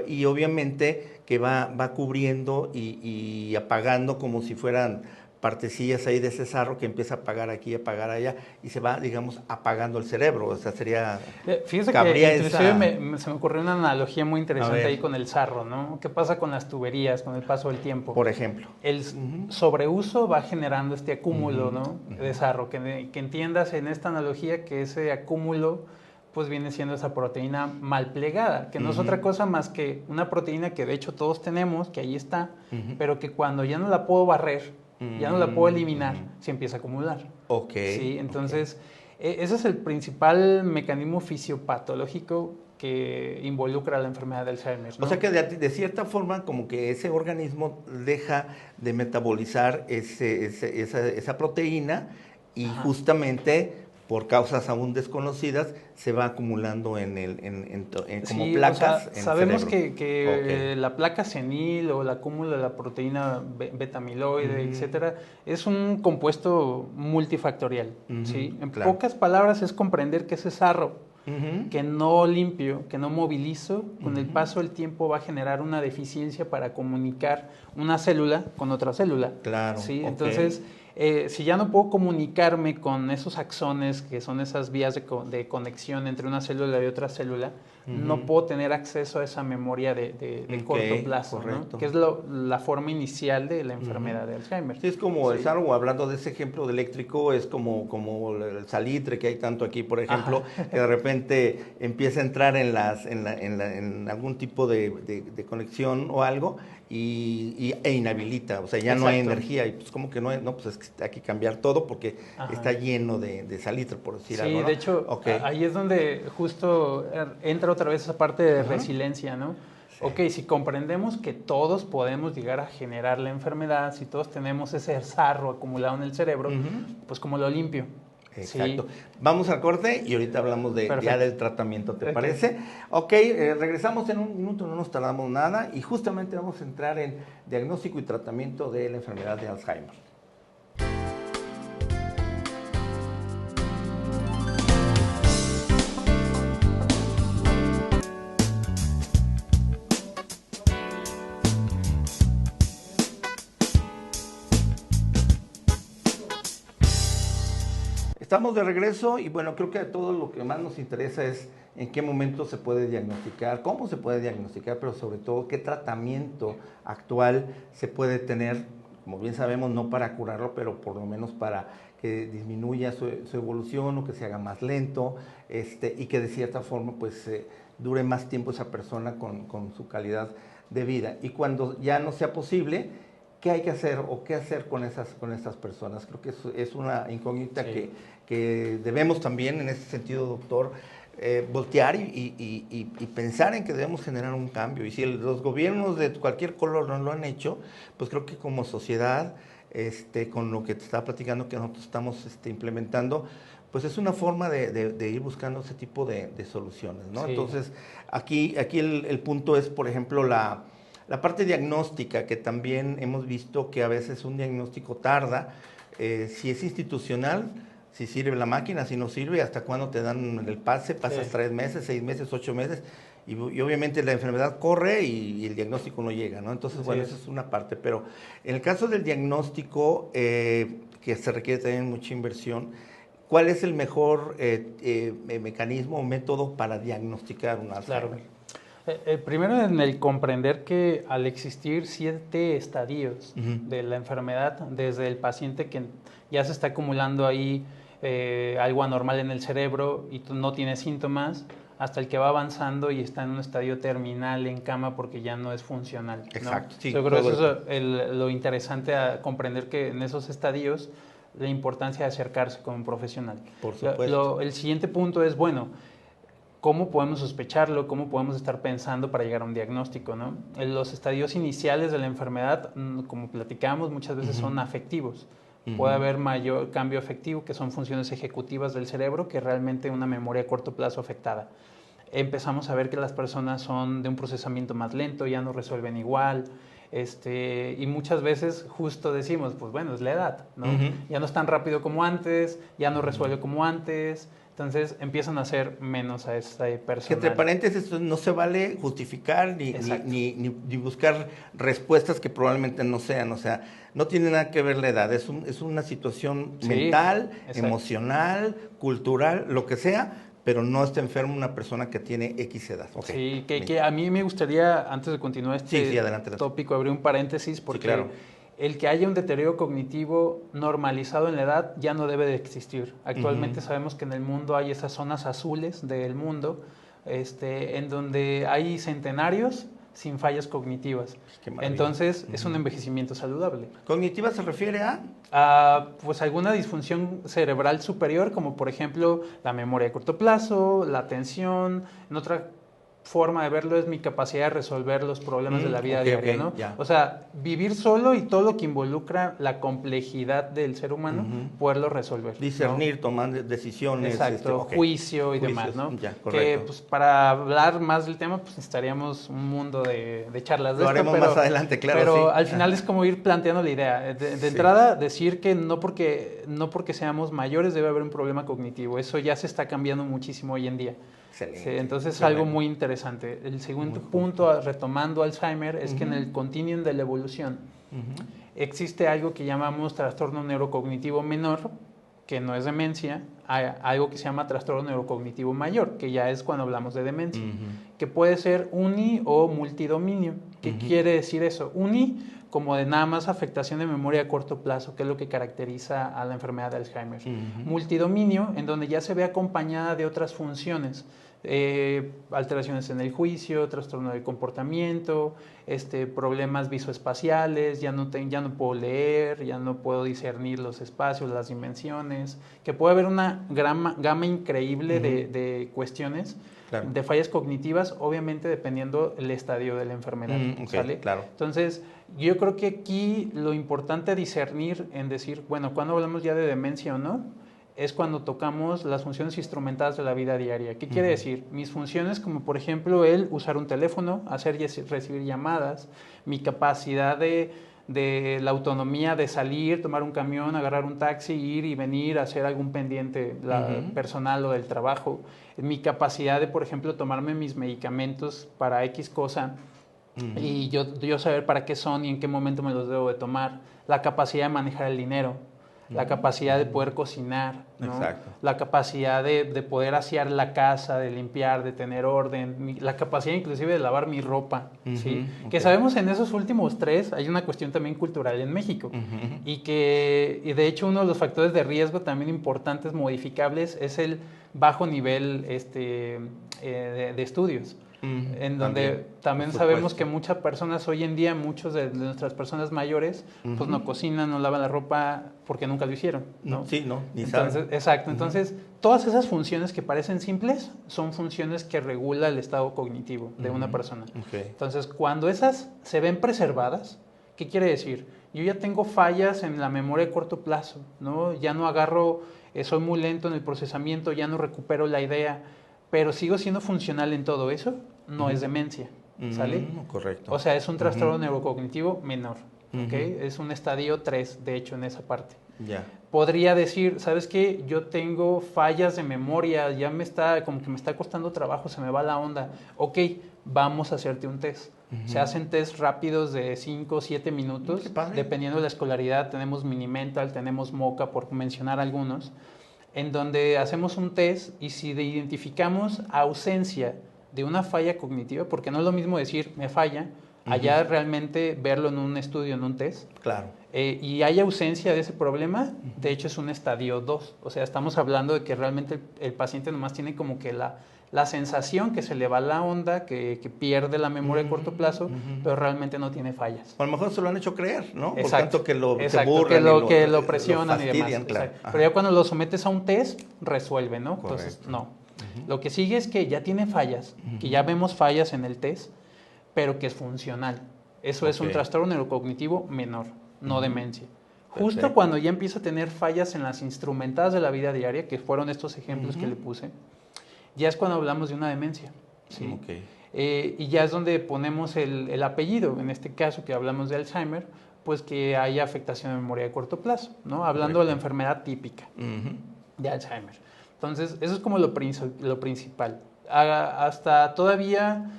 y obviamente que va cubriendo y apagando como si fueran partecillas ahí de ese sarro que empieza a apagar aquí, a apagar allá, y se va, digamos, apagando el cerebro. O sea, sería... Fíjese que inclusive se me ocurrió una analogía muy interesante ahí con el sarro, ¿no? ¿Qué pasa con las tuberías con el paso del tiempo? Por ejemplo. El sobreuso va generando este acúmulo, ¿no? De sarro. Que entiendas en esta analogía que ese acúmulo pues viene siendo esa proteína mal plegada, que no es otra cosa más que una proteína que de hecho todos tenemos, que ahí está, pero que cuando ya no la puedo barrer, ya no la puedo eliminar, se empieza a acumular. ¿Sí? Entonces, ese es el principal mecanismo fisiopatológico que involucra la enfermedad de Alzheimer, ¿no? O sea que de cierta forma como que ese organismo deja de metabolizar esa proteína y justamente por causas aún desconocidas se va acumulando como placas. O sea, sabemos que la placa senil o el acúmulo de la proteína beta-amiloide, etcétera, es un compuesto multifactorial. ¿Sí? En pocas palabras es comprender que ese sarro que no limpio, que no movilizo, con el paso del tiempo va a generar una deficiencia para comunicar una célula con otra célula. Claro. ¿Sí? Entonces, si ya no puedo comunicarme con esos axones, que son esas vías de conexión entre una célula y otra célula, no puedo tener acceso a esa memoria de corto plazo, ¿no? Que es la forma inicial de la enfermedad de Alzheimer. Sí, es como el sarro, hablando de ese ejemplo de eléctrico, es como el salitre que hay tanto aquí, por ejemplo, que de repente empieza a entrar en algún tipo de conexión o algo e inhabilita, o sea, ya no hay energía, y pues como que pues es que hay que cambiar todo porque está lleno de salitre, por decir algo, ¿no? Sí, de hecho, ahí es donde justo entra otra vez esa parte de resiliencia, ¿no? Sí. Si comprendemos que todos podemos llegar a generar la enfermedad, si todos tenemos ese sarro acumulado en el cerebro, pues ¿cómo lo limpio? Exacto. Sí. Vamos al corte y ahorita hablamos ya del tratamiento, ¿te parece? Regresamos en un minuto, no nos tardamos nada, y justamente vamos a entrar en diagnóstico y tratamiento de la enfermedad de Alzheimer. Estamos de regreso y bueno, creo que todo lo que más nos interesa es en qué momento se puede diagnosticar, cómo se puede diagnosticar, pero sobre todo qué tratamiento actual se puede tener, como bien sabemos, no para curarlo, pero por lo menos para que disminuya su evolución o que se haga más lento, y que de cierta forma pues dure más tiempo esa persona con su calidad de vida. Y cuando ya no sea posible, ¿qué hay que hacer o qué hacer con estas personas? Creo que es una incógnita que debemos también, en ese sentido, doctor, voltear y pensar en que debemos generar un cambio. Y si los gobiernos de cualquier color no lo han hecho, pues creo que como sociedad, con lo que te estaba platicando que nosotros estamos implementando, pues es una forma de ir buscando ese tipo de soluciones, ¿no? Sí. Entonces, aquí el punto es, por ejemplo, la parte diagnóstica, que también hemos visto que a veces un diagnóstico tarda, si es institucional, si sirve la máquina, si no sirve, hasta cuándo te dan el pase, pasas 3 meses, 6 meses, 8 meses, y obviamente la enfermedad corre y el diagnóstico no llega, ¿no? Entonces, bueno, esa es una parte, pero en el caso del diagnóstico, que se requiere también mucha inversión, ¿cuál es el mejor mecanismo o método para diagnosticar un Alzheimer? Claro. Primero en el comprender que al existir 7 estadios de la enfermedad, desde el paciente que ya se está acumulando ahí algo anormal en el cerebro y no tiene síntomas, hasta el que va avanzando y está en un estadio terminal en cama porque ya no es funcional, ¿no? Exacto. Sí, yo creo que eso es lo interesante a comprender, que en esos estadios la importancia de acercarse con un profesional. Por supuesto. El siguiente punto es, bueno, ¿cómo podemos sospecharlo? ¿Cómo podemos estar pensando para llegar a un diagnóstico, ¿no? Los estadios iniciales de la enfermedad, como platicamos, muchas veces son afectivos. Puede haber mayor cambio afectivo, que son funciones ejecutivas del cerebro, que realmente una memoria a corto plazo afectada. Empezamos a ver que las personas son de un procesamiento más lento, ya no resuelven igual, y muchas veces justo decimos, pues bueno, es la edad, ¿no? Ya no es tan rápido como antes, ya no resuelve como antes. Entonces empiezan a hacer menos a ese personal. Que entre paréntesis, no se vale justificar ni buscar respuestas que probablemente no sean. O sea, no tiene nada que ver la edad. Es una situación mental, emocional, cultural, lo que sea, pero no está enfermo una persona que tiene X edad. Okay. Sí, que a mí me gustaría, antes de continuar adelante. tópico, abrir un paréntesis, porque el que haya un deterioro cognitivo normalizado en la edad ya no debe de existir. Actualmente sabemos que en el mundo hay esas zonas azules del mundo, en donde hay centenarios sin fallas cognitivas. Entonces, es un envejecimiento saludable. ¿Cognitiva se refiere a? Pues alguna disfunción cerebral superior, como por ejemplo la memoria a corto plazo, la atención. En otra forma de verlo es mi capacidad de resolver los problemas de la vida diaria, ¿no? O sea, vivir solo y todo lo que involucra la complejidad del ser humano, poderlo resolver. Discernir, ¿no? Tomar decisiones. Exacto, juicio y demás, ¿no? Que pues para hablar más del tema, pues necesitaríamos un mundo de charlas de esto. Lo haremos más adelante, claro. Pero al final es como ir planteando la idea. De entrada, decir que no porque seamos mayores debe haber un problema cognitivo. Eso ya se está cambiando muchísimo hoy en día. Excelente. Sí, entonces es algo muy interesante. El segundo punto, retomando Alzheimer, es que en el continuum de la evolución existe algo que llamamos trastorno neurocognitivo menor, que no es demencia, hay algo que se llama trastorno neurocognitivo mayor, que ya es cuando hablamos de demencia, que puede ser uni o multidominio. ¿Qué quiere decir eso? Uni, como de nada más afectación de memoria a corto plazo, que es lo que caracteriza a la enfermedad de Alzheimer. Multidominio, en donde ya se ve acompañada de otras funciones, alteraciones en el juicio, trastorno del comportamiento, problemas visoespaciales, ya no puedo leer, ya no puedo discernir los espacios, las dimensiones, que puede haber una gama increíble de cuestiones. Claro. De fallas cognitivas, obviamente dependiendo el estadio de la enfermedad, ¿sale? Claro. Entonces, yo creo que aquí lo importante discernir en decir, bueno, cuando hablamos ya de demencia o no, es cuando tocamos las funciones instrumentadas de la vida diaria. ¿Qué quiere decir? Mis funciones, como por ejemplo el usar un teléfono, hacer y recibir llamadas, mi capacidad de la autonomía de salir, tomar un camión, agarrar un taxi, ir y venir, hacer algún pendiente personal o del trabajo, mi capacidad de, por ejemplo, tomarme mis medicamentos para X cosa y yo saber para qué son y en qué momento me los debo de tomar, la capacidad de manejar el dinero, la capacidad de poder cocinar, ¿no? La capacidad de poder asear la casa, de limpiar, de tener orden, la capacidad inclusive de lavar mi ropa, ¿sí? Que sabemos en esos últimos 3 hay una cuestión también cultural en México y de hecho uno de los factores de riesgo también importantes modificables es el bajo nivel de estudios. en donde también sabemos que muchas personas hoy en día, muchos de nuestras personas mayores, pues no cocinan, no lavan la ropa porque nunca lo hicieron, ¿no? Sí, no, ni entonces, saben. Exacto, entonces todas esas funciones que parecen simples son funciones que regula el estado cognitivo de una persona. Entonces, cuando esas se ven preservadas, ¿qué quiere decir? Yo ya tengo fallas en la memoria de corto plazo, ¿no? Ya no agarro, soy muy lento en el procesamiento, ya no recupero la idea, pero sigo siendo funcional en todo eso, no es demencia, ¿sale? Correcto. O sea, es un trastorno neurocognitivo menor, ¿ok? Es un estadio 3, de hecho, en esa parte. Ya. Podría decir, ¿sabes qué? Yo tengo fallas de memoria, ya como que me está costando trabajo, se me va la onda. Ok, vamos a hacerte un test. Se hacen test rápidos de 5 o 7 minutos, dependiendo de la escolaridad. Tenemos Minimental, tenemos Moca, por mencionar algunos, en donde hacemos un test y si identificamos ausencia de una falla cognitiva, porque no es lo mismo decir me falla, allá realmente verlo en un estudio, en un test. Claro. Y hay ausencia de ese problema, de hecho es un estadio 2. O sea, estamos hablando de que realmente el paciente nomás tiene como que la sensación que se le va la onda, que pierde la memoria a corto plazo, pero realmente no tiene fallas. O a lo mejor se lo han hecho creer, ¿no? Exacto. Por tanto que lo burlan, que lo presionan y demás. Claro. Pero ya cuando lo sometes a un test, resuelve, ¿no? Correcto. Entonces, no. Lo que sigue es que ya tiene fallas, que ya vemos fallas en el test, pero que es funcional. Eso es un trastorno neurocognitivo menor, no demencia. Justo cuando ya empieza a tener fallas en las instrumentadas de la vida diaria, que fueron estos ejemplos que le puse, ya es cuando hablamos de una demencia. ¿Sí? Y ya es donde ponemos el apellido, en este caso que hablamos de Alzheimer, pues que haya afectación de memoria de corto plazo, ¿no? Hablando de la enfermedad típica de Alzheimer. Entonces, eso es como lo principal. Hasta todavía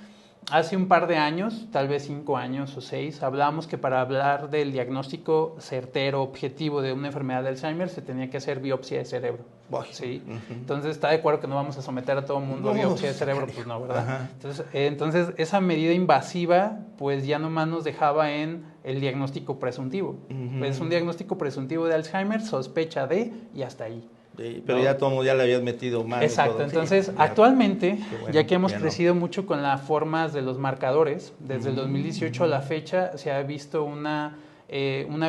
hace un par de años, tal vez 5 años o 6, hablábamos que para hablar del diagnóstico certero, objetivo de una enfermedad de Alzheimer, se tenía que hacer biopsia de cerebro. ¿Sí? Entonces, ¿está de acuerdo que no vamos a someter a todo el mundo a biopsia de cerebro? Pues no, ¿verdad? Entonces, esa medida invasiva, pues ya nomás nos dejaba en el diagnóstico presuntivo. Pues es un diagnóstico presuntivo de Alzheimer, sospecha de, y hasta ahí. Pero ya todo ya le habías metido mano. Exacto, todo. Entonces actualmente, ya que hemos crecido mucho con las formas de los marcadores, desde el 2018 a la fecha se ha visto una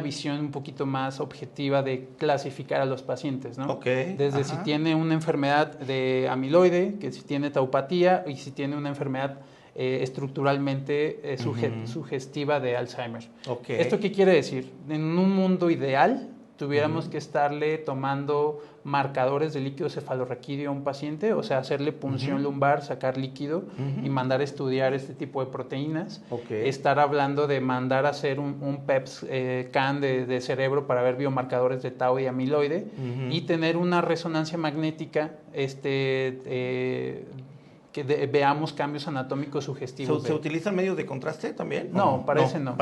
visión un poquito más objetiva de clasificar a los pacientes, ¿no? Desde si tiene una enfermedad de amiloide, que si tiene taupatía y si tiene una enfermedad estructuralmente sugestiva de Alzheimer. ¿Esto qué quiere decir? En un mundo ideal tuviéramos que estarle tomando marcadores de líquido cefalorraquídeo a un paciente, o sea, hacerle punción lumbar, sacar líquido y mandar a estudiar este tipo de proteínas. Estar hablando de mandar a hacer un PET-scan de cerebro para ver biomarcadores de tau y amiloide y tener una resonancia magnética que veamos cambios anatómicos sugestivos. ¿Se utilizan medios de contraste también? No, parece no.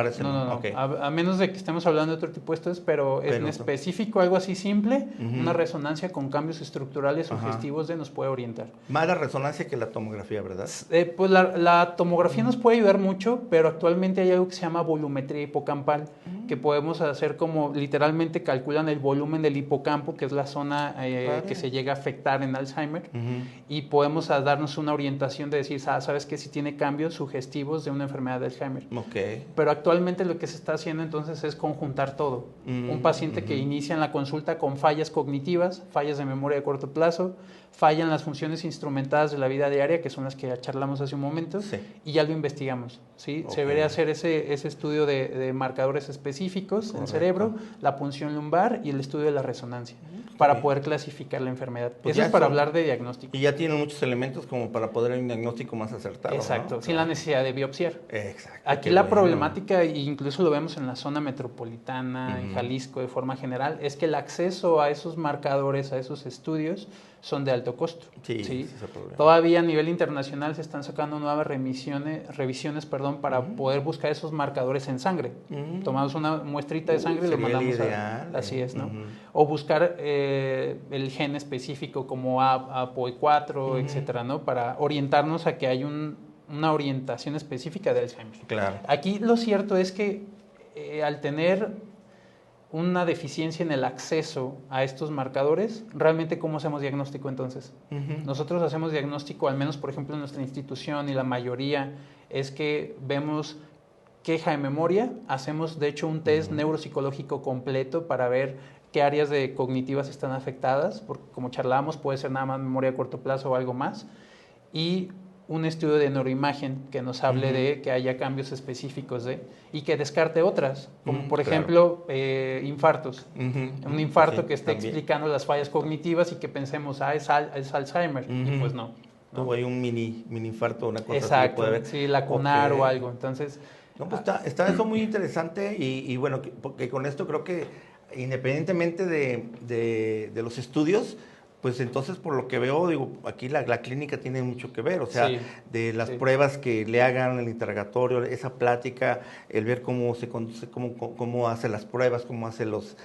A menos de que estemos hablando de otro tipo de estudios, pero en específico algo así simple, una resonancia con cambios estructurales sugestivos nos puede orientar. Más la resonancia que la tomografía, ¿verdad? Pues la tomografía nos puede ayudar mucho, pero actualmente hay algo que se llama volumetría hipocampal, que podemos hacer como literalmente calculan el volumen del hipocampo, que es la zona que se llega a afectar en Alzheimer, y podemos darnos una orientación de decir, sabes que si tiene cambios sugestivos de una enfermedad de Alzheimer. Pero actualmente lo que se está haciendo entonces es conjuntar todo. Un paciente que inicia en la consulta con fallas cognitivas, fallas de memoria de corto plazo, fallan las funciones instrumentadas de la vida diaria, que son las que charlamos hace un momento, y ya lo investigamos. ¿Sí? Se debería hacer ese estudio de marcadores específicos en cerebro, la punción lumbar y el estudio de la resonancia, para poder clasificar la enfermedad. Eso es para hablar de diagnóstico. Y ya tienen muchos elementos como para poder dar un diagnóstico más acertado. Exacto, sin la necesidad de biopsiar. Exacto. Aquí la problemática, e incluso lo vemos en la zona metropolitana, en Jalisco de forma general, es que el acceso a esos marcadores, a esos estudios, son de alto costo. Sí. Ese es el problema. Todavía a nivel internacional se están sacando nuevas revisiones para poder buscar esos marcadores en sangre. Tomamos una muestrita de sangre y lo mandamos así es, ¿no? O buscar el gen específico como APOE4, etcétera, ¿no? Para orientarnos a que hay una orientación específica de Alzheimer. Claro. Aquí lo cierto es que al tener una deficiencia en el acceso a estos marcadores, realmente ¿cómo hacemos diagnóstico entonces? Nosotros hacemos diagnóstico, al menos por ejemplo en nuestra institución y la mayoría, es que vemos queja de memoria, hacemos de hecho un test neuropsicológico completo para ver qué áreas de cognitivas están afectadas, porque como charlábamos puede ser nada más memoria a corto plazo o algo más, y un estudio de neuroimagen que nos hable de que haya cambios específicos y que descarte otras, como por ejemplo infartos. Un infarto que esté explicando las fallas cognitivas y que pensemos, es Alzheimer, y pues no. Tuvo ahí un mini infarto, una cosa así que puede haber. Sí, lacunar o algo, entonces... No, pues está eso muy interesante y bueno, porque con esto creo que independientemente de los estudios, pues entonces por lo que veo, digo, aquí la clínica tiene mucho que ver, o sea, de las pruebas que le hagan, el interrogatorio, esa plática, el ver cómo se conduce, cómo hace las pruebas, cómo hace los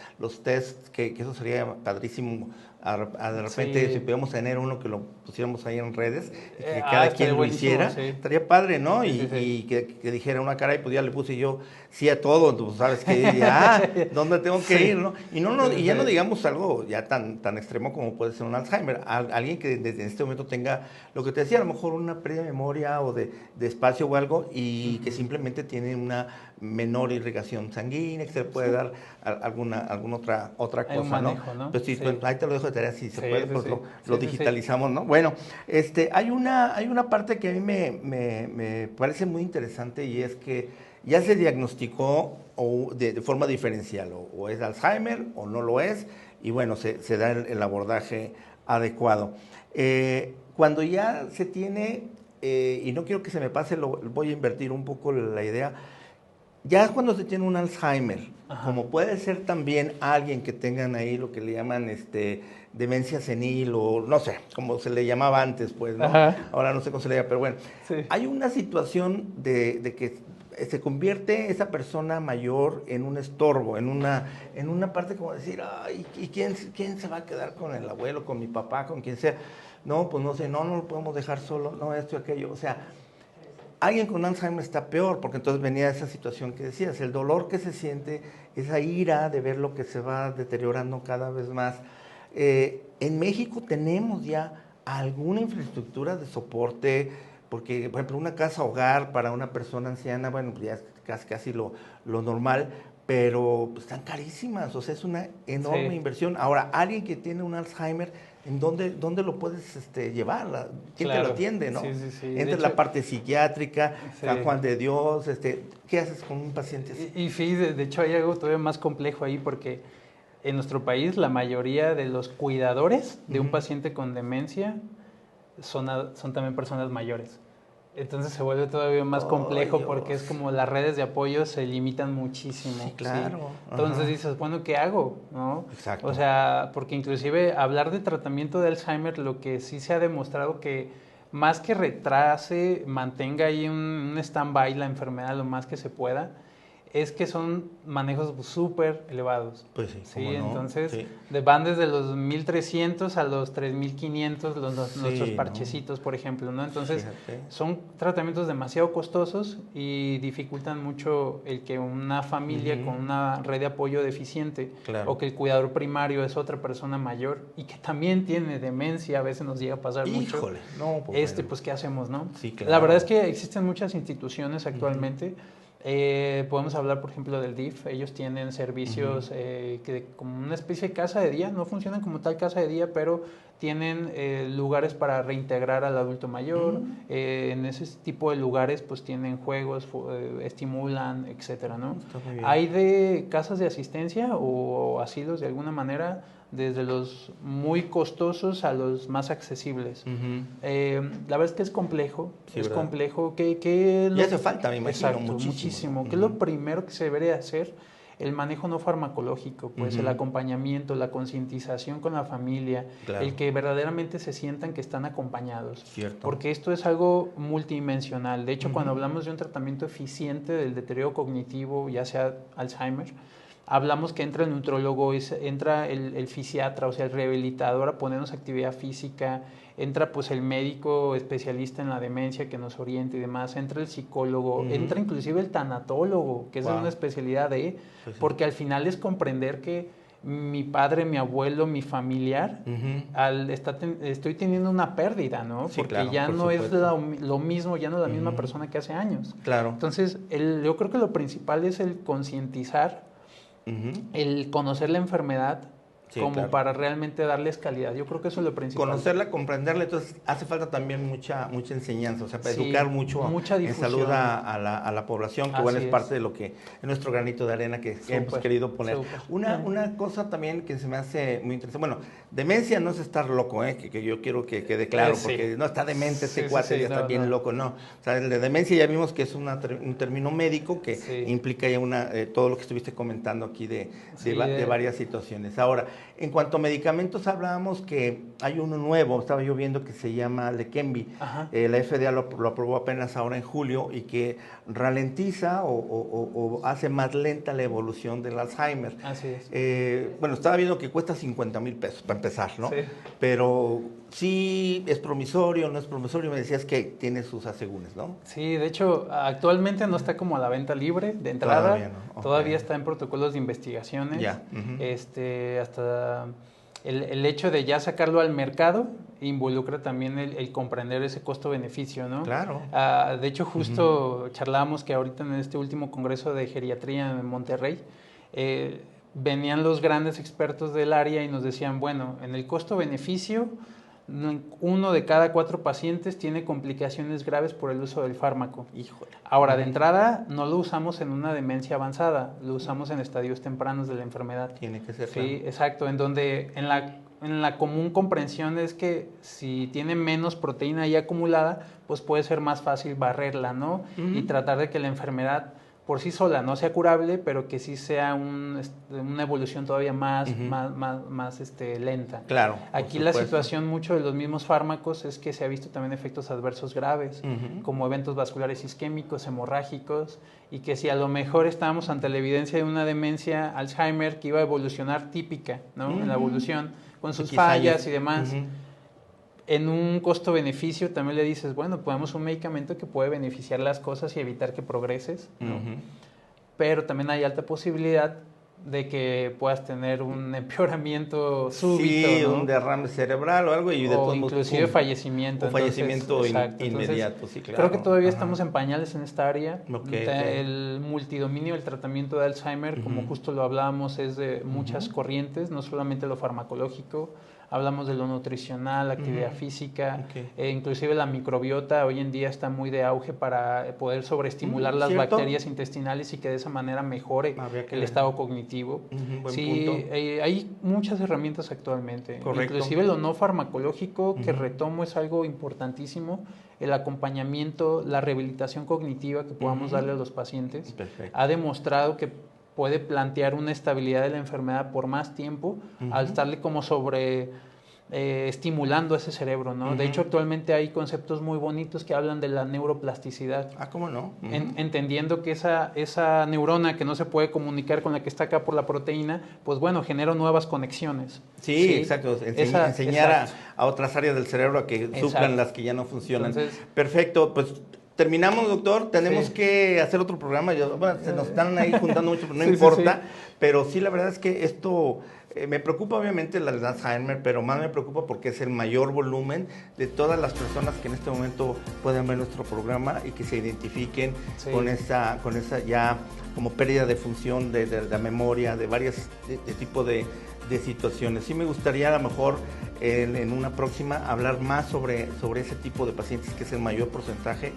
tests, que eso sería padrísimo. De repente, si pudiéramos tener uno que lo pusiéramos ahí en redes, y que cada quien lo hiciera, estaría padre, ¿no? Y que dijera una cara y pues ya le puse yo sí a todo, tú sabes que ¿dónde tengo que ir, no? Y ya no digamos algo ya tan extremo como puede ser un Alzheimer, alguien que desde este momento tenga, lo que te decía, a lo mejor una pérdida de memoria o de espacio o algo, y que simplemente tiene una menor irrigación sanguínea, que se le puede dar alguna otra cosa, manejo, ¿no? Pues sí, pues ahí te lo dejo de tarea, si se puede, pues lo digitalizamos, ¿no? Bueno, hay una parte que a mí me parece muy interesante, y es que ya se diagnosticó de forma diferencial, o es Alzheimer o no lo es, y bueno, se da el abordaje adecuado. Cuando ya se tiene, y no quiero que se me pase, voy a invertir un poco la idea, ya es cuando se tiene un Alzheimer, como puede ser también alguien que tengan ahí lo que le llaman demencia senil, o no sé, como se le llamaba antes, pues, ¿no? Ahora no sé cómo se le llama, pero bueno. Hay una situación de que se convierte esa persona mayor en un estorbo, en una parte como decir, ay, ¿y quién se va a quedar con el abuelo, con mi papá, con quien sea? No, pues no sé, no lo podemos dejar solo, no, esto y aquello, o sea... Alguien con Alzheimer está peor, porque entonces venía esa situación que decías, el dolor que se siente, esa ira de ver lo que se va deteriorando cada vez más. En México tenemos ya alguna infraestructura de soporte, porque, por ejemplo, una casa hogar para una persona anciana, bueno, ya es casi lo normal, pero pues, están carísimas, o sea, es una enorme inversión. Ahora, alguien que tiene un Alzheimer, ¿en dónde lo puedes llevar? ¿Quién te lo atiende, no? Entra la parte psiquiátrica, San Juan de Dios, ¿qué haces con un paciente así? Y sí, de hecho hay algo todavía más complejo ahí, porque en nuestro país la mayoría de los cuidadores de un paciente con demencia son también personas mayores. Entonces se vuelve todavía más complejo, porque es como las redes de apoyo se limitan muchísimo. Sí, claro. Entonces dices, bueno, ¿qué hago? ¿No? Exacto. O sea, porque inclusive hablar de tratamiento de Alzheimer, lo que sí se ha demostrado que más que retrase, mantenga ahí un stand-by la enfermedad lo más que se pueda, es que son manejos súper elevados. Pues sí, ¿sí? Entonces, van desde los 1.300 a los 3.500 nuestros parchecitos, por ejemplo, ¿no? Entonces, son tratamientos demasiado costosos y dificultan mucho el que una familia con una red de apoyo deficiente, o que el cuidador primario es otra persona mayor y que también tiene demencia, a veces nos llega a pasar mucho. No, pues, ¿qué hacemos, no? Sí, claro. La verdad es que existen muchas instituciones actualmente. Podemos hablar, por ejemplo, del DIF. Ellos tienen servicios que como una especie de casa de día, no funcionan como tal casa de día, pero tienen lugares para reintegrar al adulto mayor. En ese tipo de lugares pues tienen juegos, estimulan, etcétera, ¿no? Hay de casas de asistencia o asilos de alguna manera, desde los muy costosos a los más accesibles. La verdad es que es complejo, complejo. Y hace falta, me imagino, muchísimo. ¿Qué es lo primero que se debería hacer? El manejo no farmacológico, pues el acompañamiento, la concientización con la familia, el que verdaderamente se sientan que están acompañados. Porque esto es algo multidimensional. De hecho, cuando hablamos de un tratamiento eficiente del deterioro cognitivo, ya sea Alzheimer, hablamos que entra el nutrólogo, entra el fisiatra, o sea, el rehabilitador, a ponernos actividad física, entra pues el médico especialista en la demencia que nos orienta y demás, entra el psicólogo, entra inclusive el tanatólogo, que es una especialidad porque al final es comprender que mi padre, mi abuelo, mi familiar, estoy teniendo una pérdida, ¿no? Sí, porque claro, ya no supuesto. es lo mismo, ya no es la misma persona que hace años. Claro. Entonces, yo creo que lo principal es el concientizar, el conocer la enfermedad, como para realmente darles calidad. Yo creo que eso es lo principal. Conocerla, comprenderla, entonces hace falta también mucha enseñanza, o sea, para educar mucho en salud a la población, que bueno, es parte de lo que es nuestro granito de arena que hemos querido poner. Una cosa también que se me hace muy interesante, bueno, demencia no es estar loco, que yo quiero que quede claro, porque no está demente cuate, ya está bien loco, no. O sea, el de demencia ya vimos que es un término médico que implica ya todo lo que estuviste comentando aquí de varias situaciones. Ahora, en cuanto a medicamentos, hablábamos que hay uno nuevo, estaba yo viendo, que se llama Leqembi. La FDA lo aprobó apenas ahora en julio y que ralentiza o hace más lenta la evolución del Alzheimer. Así es. Bueno, estaba viendo que cuesta 50,000 pesos para empezar, ¿no? Sí. Pero sí es promisorio, no es promisorio, me decías que tiene sus asegúnes, ¿no? Sí, de hecho, actualmente no está como a la venta libre de entrada. Todavía no. Todavía está en protocolos de investigaciones. Ya. Hasta el hecho de ya sacarlo al mercado involucra también el comprender ese costo-beneficio, ¿no? Claro. De hecho, justo charlábamos que ahorita en este último congreso de geriatría en Monterrey, venían los grandes expertos del área y nos decían, bueno, en el costo-beneficio, 1 de cada 4 pacientes tiene complicaciones graves por el uso del fármaco. Híjole. Ahora, de entrada, no lo usamos en una demencia avanzada, lo usamos en estadios tempranos de la enfermedad. Tiene que ser. Sí, claro. exacto, en donde en la común comprensión es que si tiene menos proteína ahí acumulada, pues puede ser más fácil barrerla, ¿no? Y tratar de que la enfermedad por sí sola no sea curable, pero que sí sea una evolución todavía más lenta. Claro. Aquí la situación mucho de los mismos fármacos es que se ha visto también efectos adversos graves, como eventos vasculares isquémicos, hemorrágicos, y que si a lo mejor estábamos ante la evidencia de una demencia Alzheimer que iba a evolucionar típica, ¿no? En la evolución, con sus fallas y demás. En un costo-beneficio también le dices, bueno, ponemos un medicamento que puede beneficiar las cosas y evitar que progreses, ¿no? Pero también hay alta posibilidad de que puedas tener un empeoramiento súbito, sí, ¿no? Un derrame cerebral o algo y de o inclusive fallecimiento. O fallecimiento inmediato, Entonces, sí, claro. Creo que todavía estamos en pañales en esta área. Okay. El multidominio del tratamiento de Alzheimer, como justo lo hablábamos, es de muchas corrientes, no solamente lo farmacológico. Hablamos de lo nutricional, actividad física, inclusive la microbiota hoy en día está muy de auge para poder sobreestimular las bacterias intestinales y que de esa manera mejore el estado cognitivo. Buen sí, punto. Hay muchas herramientas actualmente. Correcto. Inclusive lo no farmacológico, que retomo, es algo importantísimo. El acompañamiento, la rehabilitación cognitiva que podamos darle a los pacientes. Perfecto. Ha demostrado que puede plantear una estabilidad de la enfermedad por más tiempo al estarle como estimulando ese cerebro, ¿no? De hecho, actualmente hay conceptos muy bonitos que hablan de la neuroplasticidad. ¿Cómo no? Entendiendo que esa neurona que no se puede comunicar con la que está acá por la proteína, pues bueno, genera nuevas conexiones. Sí, exacto. Enseñar a otras áreas del cerebro a que suplan las que ya no funcionan. Entonces, perfecto, pues terminamos, doctor. Tenemos que hacer otro programa. Bueno, se nos están ahí juntando mucho, pero no importa. Pero sí, la verdad es que esto me preocupa obviamente la de Alzheimer, pero más me preocupa porque es el mayor volumen de todas las personas que en este momento pueden ver nuestro programa y que se identifiquen con esa ya como pérdida de función de la memoria, de varios tipos de situaciones. Sí me gustaría a lo mejor en una próxima hablar más sobre ese tipo de pacientes, que es el mayor porcentaje,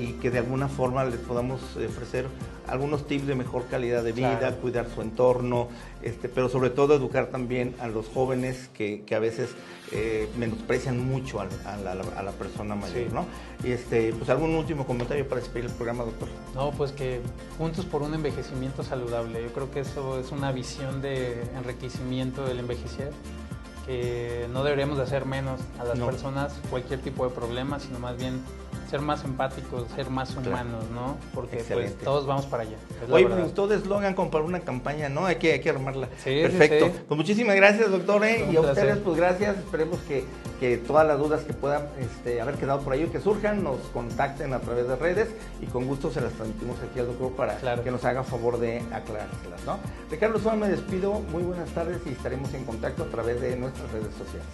y que de alguna forma les podamos ofrecer algunos tips de mejor calidad de vida, cuidar su entorno, pero sobre todo educar también a los jóvenes que a veces menosprecian mucho a la persona mayor, ¿no? Y pues algún último comentario para despedir el programa, doctor. No, pues que juntos por un envejecimiento saludable. Yo creo que eso es una visión de enriquecimiento del envejecer, que no deberíamos de hacer menos a las personas cualquier tipo de problema, sino más bien ser más empáticos, ser más humanos, ¿no? Porque Excelente. pues todos vamos para allá. Oye, me gustó de eslogan como para una campaña, ¿no? Hay que armarla. Sí, perfecto. sí, sí. Pues muchísimas gracias, doctor, y a placer. ustedes, pues gracias. Esperemos que todas las dudas que puedan haber quedado por ahí o que surjan, nos contacten a través de redes y con gusto se las transmitimos aquí al doctor para que nos haga favor de aclarárselas, ¿no? Ricardo Urzúa, me despido. Muy buenas tardes y estaremos en contacto a través de nuestras redes sociales.